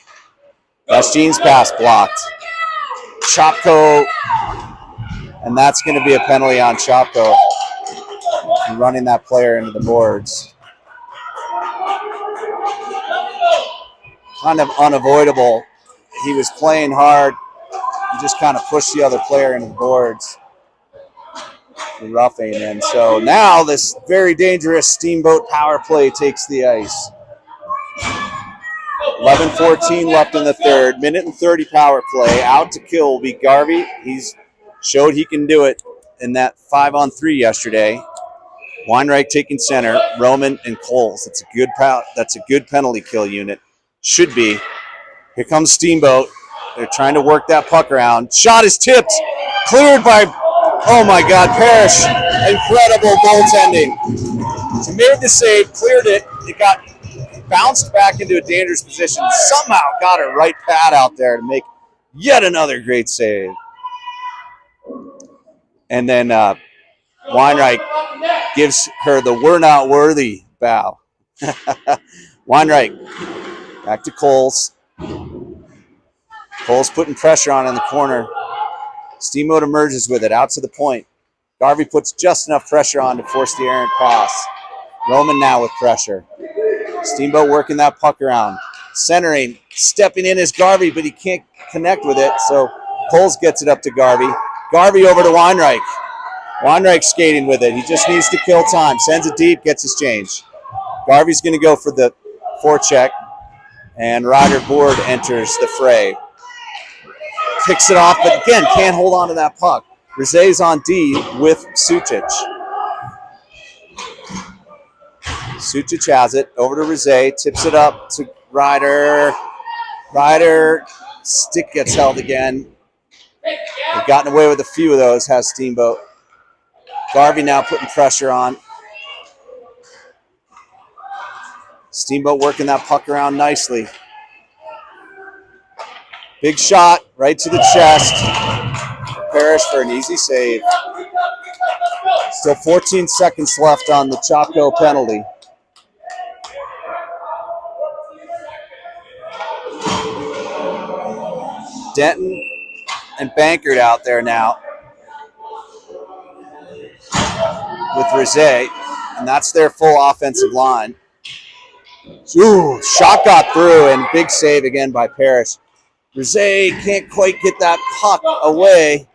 Bastien's pass blocked. Chopko, and that's going to be a penalty on Chopko. Running that player into the boards. Kind of unavoidable. He was playing hard. He just kind of pushed the other player into the boards. Roughing. And so now this very dangerous Steamboat power play takes the ice. 11:14 left in the third. Minute and 30 power play. Out to kill will be Garvey. He's showed he can do it in that 5-on-3 yesterday. Weinreich taking center. Roman and Coles. That's a good penalty kill unit. Should be. Here comes Steamboat. They're trying to work that puck around. Shot is tipped. Cleared by, oh my God, Parrish. Incredible goaltending. He made the save, cleared it. It got bounced back into a dangerous position. Somehow got a right pad out there to make yet another great save. And then Weinreich gives her the "we're not worthy" bow. Weinreich back to Coles. Coles putting pressure on in the corner. Steamboat emerges with it out to the point. Garvey puts just enough pressure on to force the errant pass. Roman now with pressure. Steamboat working that puck around. Centering, stepping in is Garvey, but he can't connect with it, so Coles gets it up to Garvey. Garvey over to Weinreich. Weinreich skating with it. He just needs to kill time. Sends it deep, gets his change. Garvey's going to go for the forecheck, and Ryder Board enters the fray. Picks it off, but again, can't hold on to that puck. Rizé's on D with Sucic. Sucic has it. Over to Rizé. Tips it up to Ryder. Ryder. Stick gets held again. They've gotten away with a few of those, has Steamboat. Garvey now putting pressure on. Steamboat working that puck around nicely. Big shot right to the chest. Parrish for an easy save. Still 14 seconds left on the Chopko penalty. Denton and Bankert out there now with Rizé, and that's their full offensive line. Ooh, shot got through, and big save again by Parrish. Rizé can't quite get that puck away.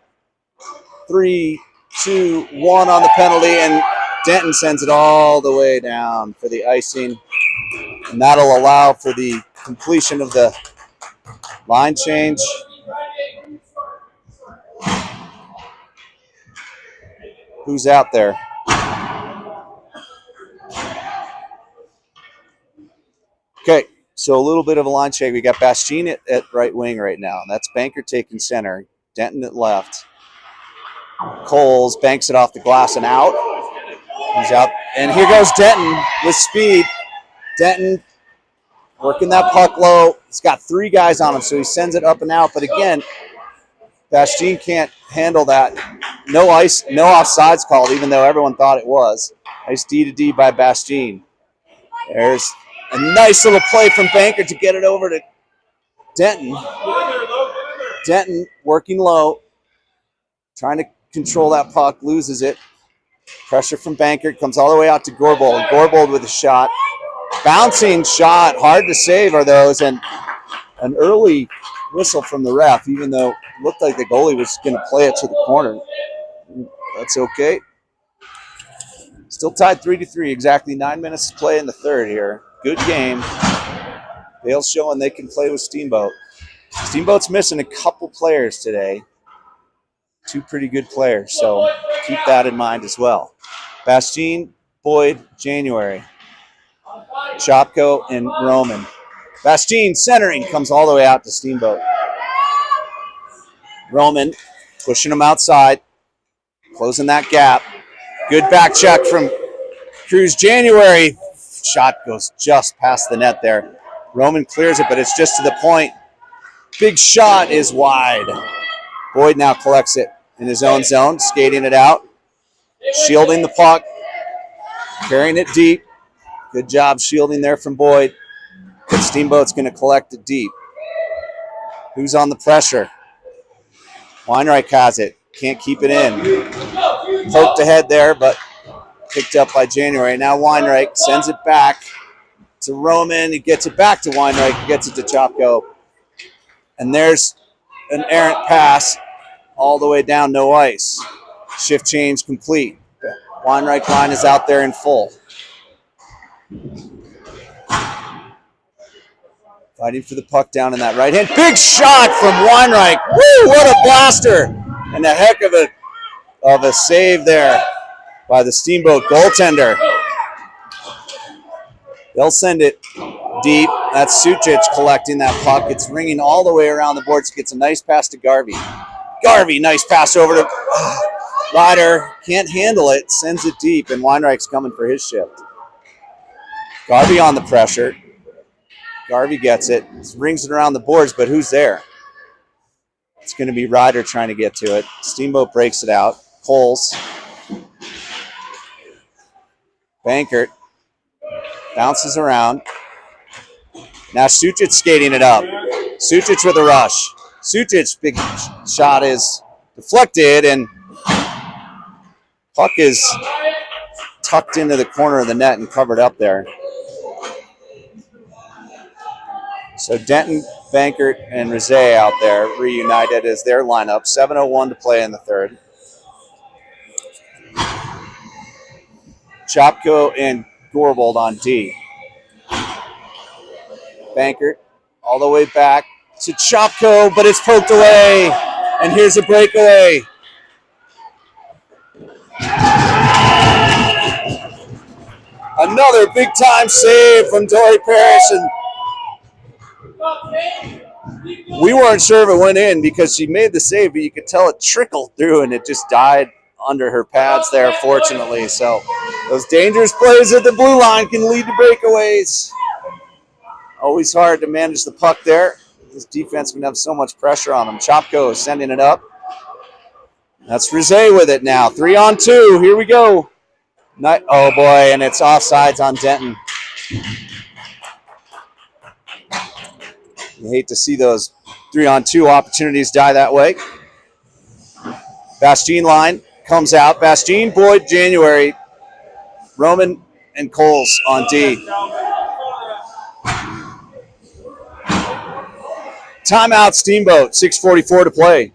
3, 2, 1 on the penalty, and Denton sends it all the way down for the icing. And that'll allow for the completion of the line change. Who's out there? Okay, so a little bit of a line check. We got Bastien at right wing right now. That's Banker taking center. Denton at left. Coles banks it off the glass and out. He's out. And here goes Denton with speed. Denton working that puck low. He's got 3 guys on him, so he sends it up and out. But again, Bastien can't handle that. No ice, no offsides called, even though everyone thought it was. Nice D to D by Bastien. There's a nice little play from Banker to get it over to Denton. Denton working low, trying to control that puck, loses it. Pressure from Banker, comes all the way out to Gorbold. Gorbold with a shot. Bouncing shot, hard to save are those, and an early whistle from the ref, even though it looked like the goalie was going to play it to the corner. That's okay. Still tied 3-3, exactly 9 minutes to play in the third here. Good game. Vale's showing they can play with Steamboat. Steamboat's missing a couple players today. 2 pretty good players, so keep that in mind as well. Bastien, Boyd, January. Chopko, and Roman. Bastien centering, comes all the way out to Steamboat. Roman pushing him outside, closing that gap. Good back check from Cruz. January. Shot goes just past the net there. Roman clears it, but it's just to the point. Big shot is wide. Boyd now collects it in his own zone, skating it out, shielding the puck, carrying it deep. Good job shielding there from Boyd. But Steamboat's going to collect it deep. Who's on the pressure? Weinreich has it. Can't keep it in. Poked ahead there, but picked up by January. Now Weinreich sends it back to Roman. He gets it back to Weinreich. He gets it to Chopko. And there's an errant pass all the way down, no ice. Shift change complete. Weinreich line is out there in full. Fighting for the puck down in that right hand. Big shot from Weinreich. Woo, what a blaster. And a heck of a save there by the Steamboat goaltender. They'll send it deep. That's Sucic collecting that puck. It's ringing all the way around the boards. Gets a nice pass to Garvey. Garvey, nice pass over to Ryder. Can't handle it. Sends it deep, and Weinreich's coming for his shift. Garvey on the pressure. Garvey gets it. Rings it around the boards, but who's there? It's going to be Ryder trying to get to it. Steamboat breaks it out. Coles. Bankert. Bounces around. Now Sucic skating it up. Sucic with a rush. Sucic, big shot is deflected, and puck is tucked into the corner of the net and covered up there. So Denton, Bankert, and Rizet out there reunited as their lineup. 7:01 to play in the third. Chopko and Gorbold on D. Bankert all the way back to Chopko, but it's poked away. And here's a breakaway. Another big-time save from Dory Parrish. And we weren't sure if it went in because she made the save, but you could tell it trickled through, and it just died under her pads there, fortunately. So those dangerous plays at the blue line can lead to breakaways. Always hard to manage the puck there. This defensemen have so much pressure on them. Chopko is sending it up. That's Rizet with it now. 3-on-2. Here we go. Oh, boy, and it's offsides on Denton. You hate to see those 3-on-2 opportunities die that way. Bastien line comes out. Bastien, Boyd, January, Roman, and Coles on D. Timeout, Steamboat. 6:44 to play.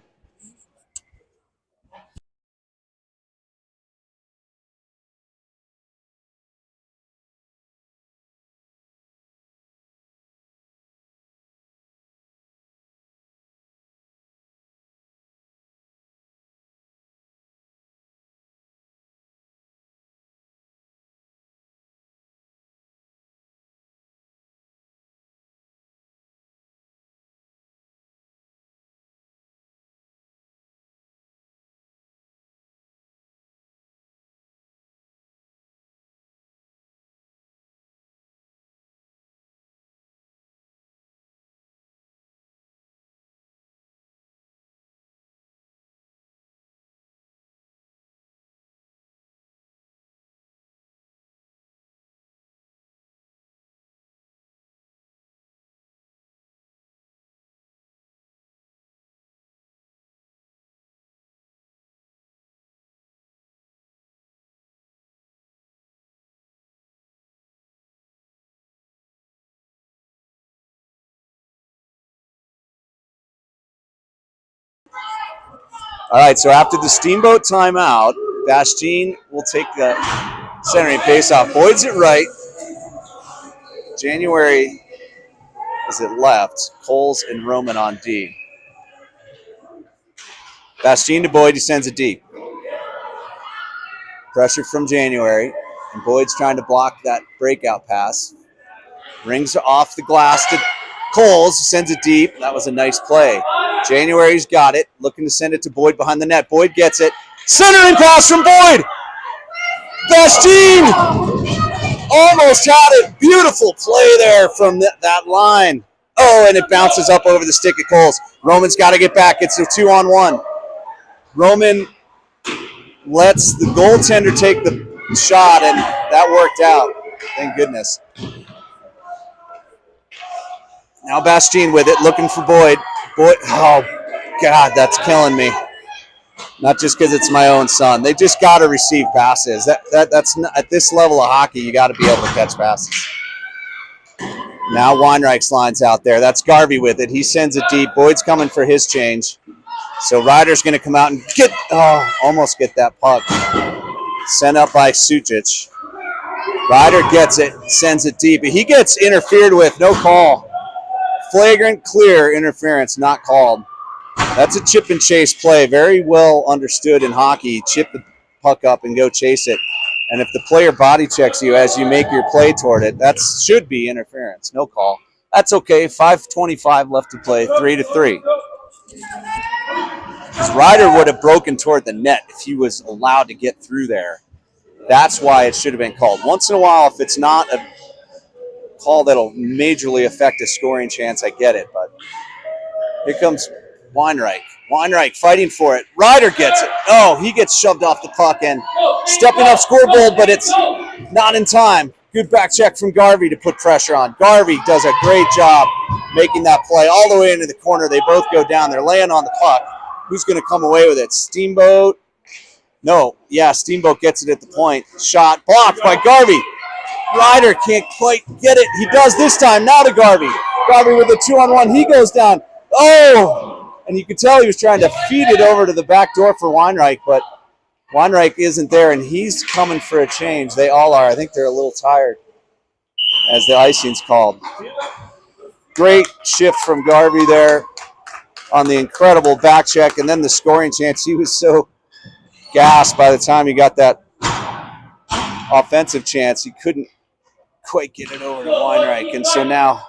All right, so after the Steamboat timeout, Bastien will take the centering faceoff. Boyd's at right. January is at left. Coles and Roman on D. Bastien to Boyd, he sends it deep. Pressure from January, and Boyd's trying to block that breakout pass. Rings off the glass to Coles, sends it deep. That was a nice play. January's got it, looking to send it to Boyd behind the net. Boyd gets it. Centering pass from Boyd. Bastien almost had it. Beautiful play there from that line. Oh, and it bounces up over the stick of Coles. Roman's got to get back. It's a 2-on-1. Roman lets the goaltender take the shot, and that worked out. Thank goodness. Now Bastien with it, looking for Boyd. Boyd, oh, God, that's killing me. Not just because it's my own son. They just got to receive passes. That's not, at this level of hockey, you got to be able to catch passes. Now Weinreich's line's out there. That's Garvey with it. He sends it deep. Boyd's coming for his change. So Ryder's going to come out and almost get that puck. Sent up by Sucic. Ryder gets it, sends it deep. He gets interfered with, no call. Flagrant, clear interference, not called. That's a chip and chase play. Very well understood in hockey. Chip the puck up and go chase it. And if the player body checks you as you make your play toward it, that should be interference. No call. That's okay. 5:25 left to play. 3-3. Because Ryder would have broken toward the net if he was allowed to get through there. That's why it should have been called. Once in a while, if it's not a call that'll majorly affect a scoring chance, I get it. But here comes Weinreich. Weinreich fighting for it. Ryder gets it. Oh, he gets shoved off the puck and stepping up scoreboard, but it's not in time. Good back check from Garvey to put pressure on. Garvey does a great job making that play all the way into the corner. They both go down. They're laying on the puck. Who's going to come away with it? Steamboat? No. Yeah, Steamboat gets it at the point. Shot blocked by Garvey. Ryder can't quite get it. He does this time. Now to Garvey. Garvey with a 2-on-1. He goes down. Oh! And you could tell he was trying to feed it over to the back door for Weinreich, but Weinreich isn't there, and he's coming for a change. They all are. I think they're a little tired as the icing's called. Great shift from Garvey there on the incredible back check, and then the scoring chance. He was so gassed by the time he got that offensive chance. He couldn't quite get it over to Weinreich, and so now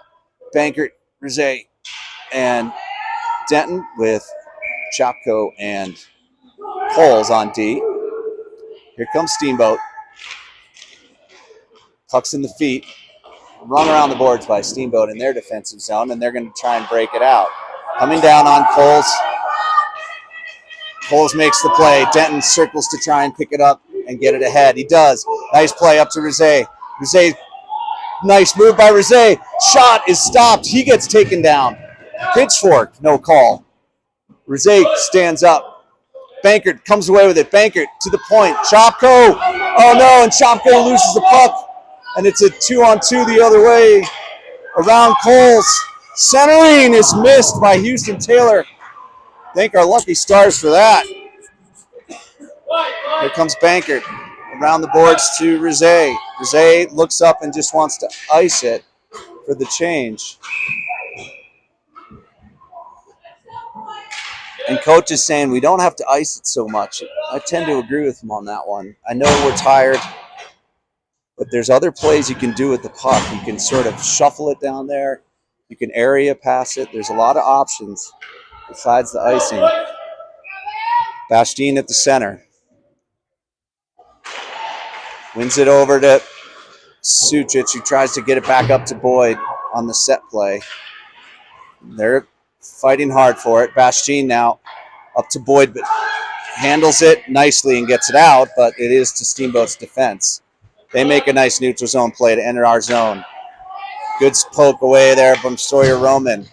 Bankert, Rizet, and Denton with Chapko and Coles on D. Here comes Steamboat. Puck's in the feet. Run around the boards by Steamboat in their defensive zone, and they're going to try and break it out. Coming down on Coles. Coles makes the play. Denton circles to try and pick it up and get it ahead. He does. Nice play up to Rizet. Rizet, nice move by Rizet. Shot is stopped. He gets taken down. Pitchfork, no call. Rizet stands up. Bankert comes away with it. Bankert to the point. Chopko. Oh no, and Chopko loses the puck. And it's a 2-on-2 the other way. Around Coles. Centering is missed by Houston Taylor. Thank our lucky stars for that. Here comes Bankert. Around the boards to Rizet. Rizet looks up and just wants to ice it for the change. And coach is saying we don't have to ice it so much. I tend to agree with him on that one. I know we're tired, but there's other plays you can do with the puck. You can sort of shuffle it down there. You can area pass it. There's a lot of options besides the icing. Bastien at the center. Wins it over to Sucic, who tries to get it back up to Boyd on the set play. They're fighting hard for it. Bastien now up to Boyd, but handles it nicely and gets it out, but it is to Steamboat's defense. They make a nice neutral zone play to enter our zone. Good poke away there from Sawyer Roman.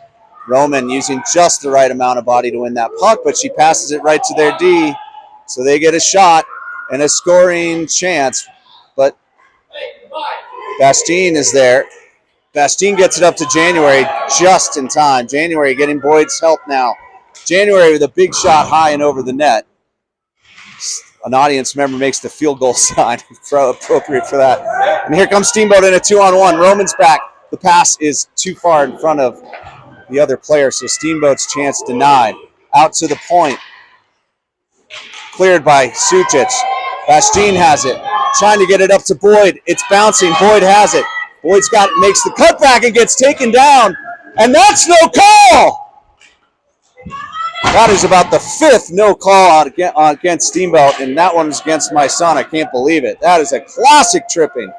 Roman using just the right amount of body to win that puck, but she passes it right to their D, so they get a shot and a scoring chance, but Bastien is there. Bastien gets it up to January just in time. January getting Boyd's help now. January with a big shot high and over the net. An audience member makes the field goal sign, appropriate for that. And here comes Steamboat in a 2-on-1. Roman's back. The pass is too far in front of the other player, so Steamboat's chance denied. Out to the point. Cleared by Sucic. Bastine has it. Trying to get it up to Boyd. It's bouncing. Boyd has it. Boyd's got it, makes the cutback and gets taken down. And that's no call! That is about the 5th no call against Steamboat, and that one was against my son. I can't believe it. That is a classic tripping.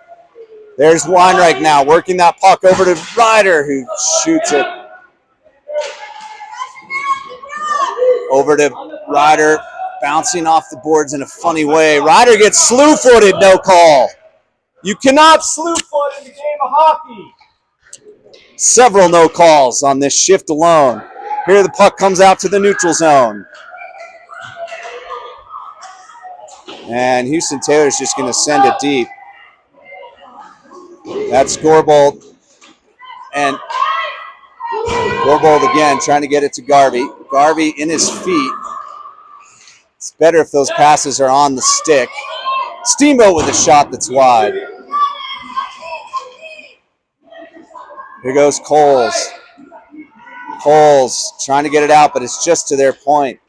There's Weinreich now working that puck over to Ryder, who shoots it. Over to Ryder, bouncing off the boards in a funny way. Ryder gets slew-footed, no call. You cannot slew-foot in the game of hockey. Several no calls on this shift alone. Here the puck comes out to the neutral zone. And Houston Taylor's just going to send it deep. That's Gourbold. And Gourbold again trying to get it to Garvey. Garvey in his feet. It's better if those passes are on the stick. Steamboat with a shot that's wide. Here goes Coles. Coles trying to get it out, but it's just to their point.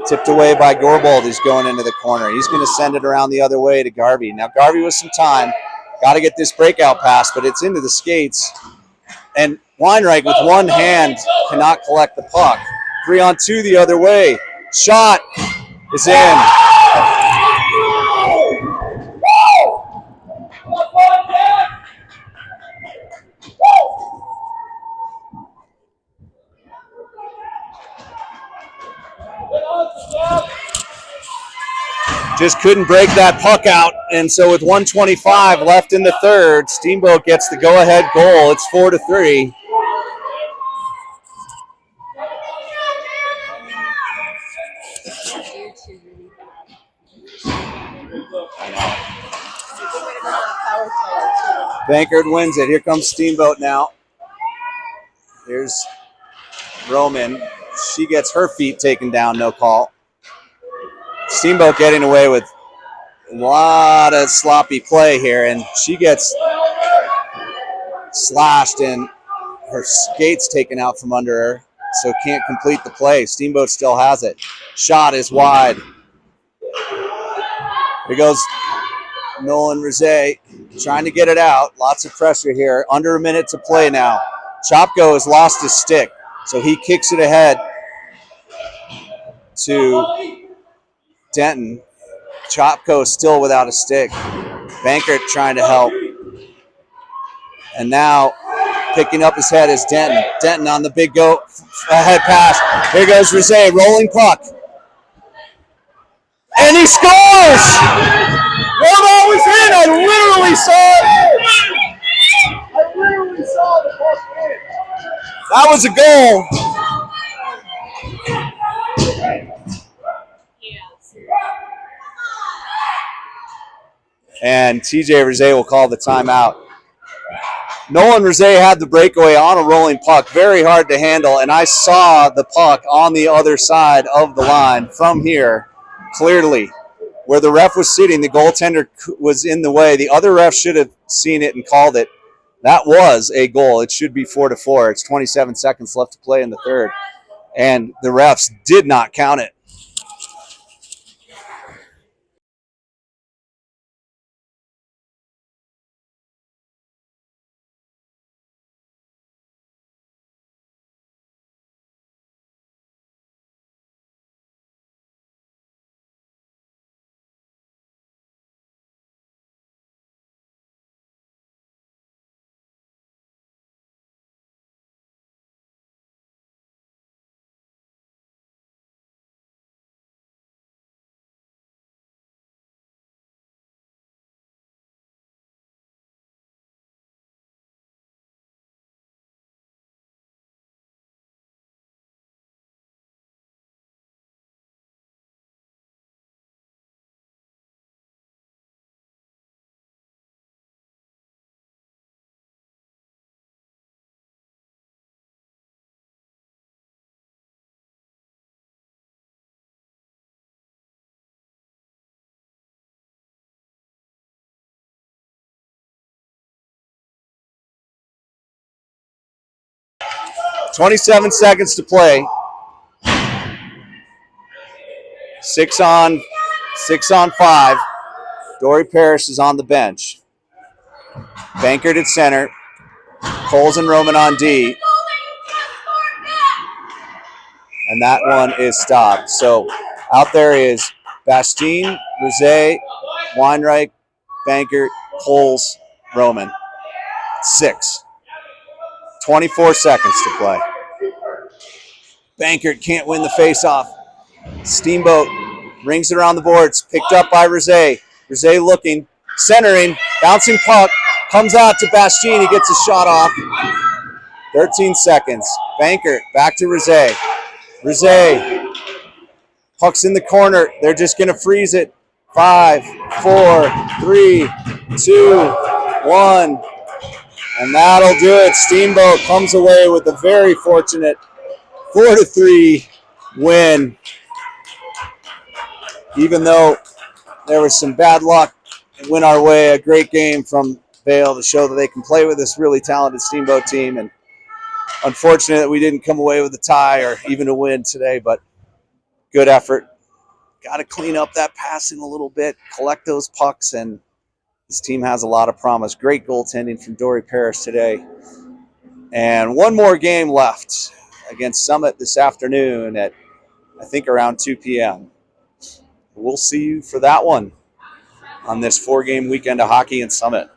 Tipped away by Gourbold, who's going into the corner. He's going to send it around the other way to Garvey. Now Garvey with some time. Got to get this breakout pass, but it's into the skates. And Weinreich with one hand cannot collect the puck. 3-on-2 the other way. Shot is in. Just couldn't break that puck out, and so with 1:25 left in the third, Steamboat gets the go-ahead goal. It's 4-3. Bankard wins it. Here comes Steamboat now. Here's Roman. She gets her feet taken down, no call. Steamboat getting away with a lot of sloppy play here, and she gets slashed and her skates taken out from under her, so can't complete the play. Steamboat still has it. Shot is wide. Here goes Nolan Rizet trying to get it out. Lots of pressure here. Under a minute to play now. Chopko has lost his stick, so he kicks it ahead to Denton. Chopko still without a stick. Bankert trying to help. And now picking up his head is Denton. Denton on the big go ahead pass. Here goes Rizet, rolling puck. And he scores! One ball was in. I literally saw the puck in. That was a goal. And TJ Rizet will call the timeout. Nolan Rizet had the breakaway on a rolling puck, very hard to handle, and I saw the puck on the other side of the line from here, clearly. Where the ref was sitting, the goaltender was in the way. The other ref should have seen it and called it. That was a goal. It should be 4-4. It's 27 seconds left to play in the third, and the refs did not count it. 27 seconds to play. 6 on 5. Dory Parrish is on the bench. Bankert at center. Coles and Roman on D. And that one is stopped. So out there is Bastine, Rosé, Weinreich, Bankert, Coles, Roman. 6. 24 seconds to play. Bankert can't win the faceoff. Steamboat rings it around the boards. Picked up by Rosé. Rosé looking, centering, bouncing puck. Comes out to Bastine. He gets a shot off. 13 seconds. Bankert back to Rosé. Rosé. Puck's in the corner. They're just going to freeze it. 5, 4, 3, 2, 1. And that'll do it. Steamboat comes away with a very fortunate 4-3 win. Even though there was some bad luck, it went our way. A great game from Vail to show that they can play with this really talented Steamboat team. And unfortunate that we didn't come away with a tie or even a win today, but good effort. Got to clean up that passing a little bit, collect those pucks, and this team has a lot of promise. Great goaltending from Dory Parrish today. And one more game left against Summit this afternoon at, I think, around 2 p.m. We'll see you for that one on this 4-game weekend of hockey in Summit.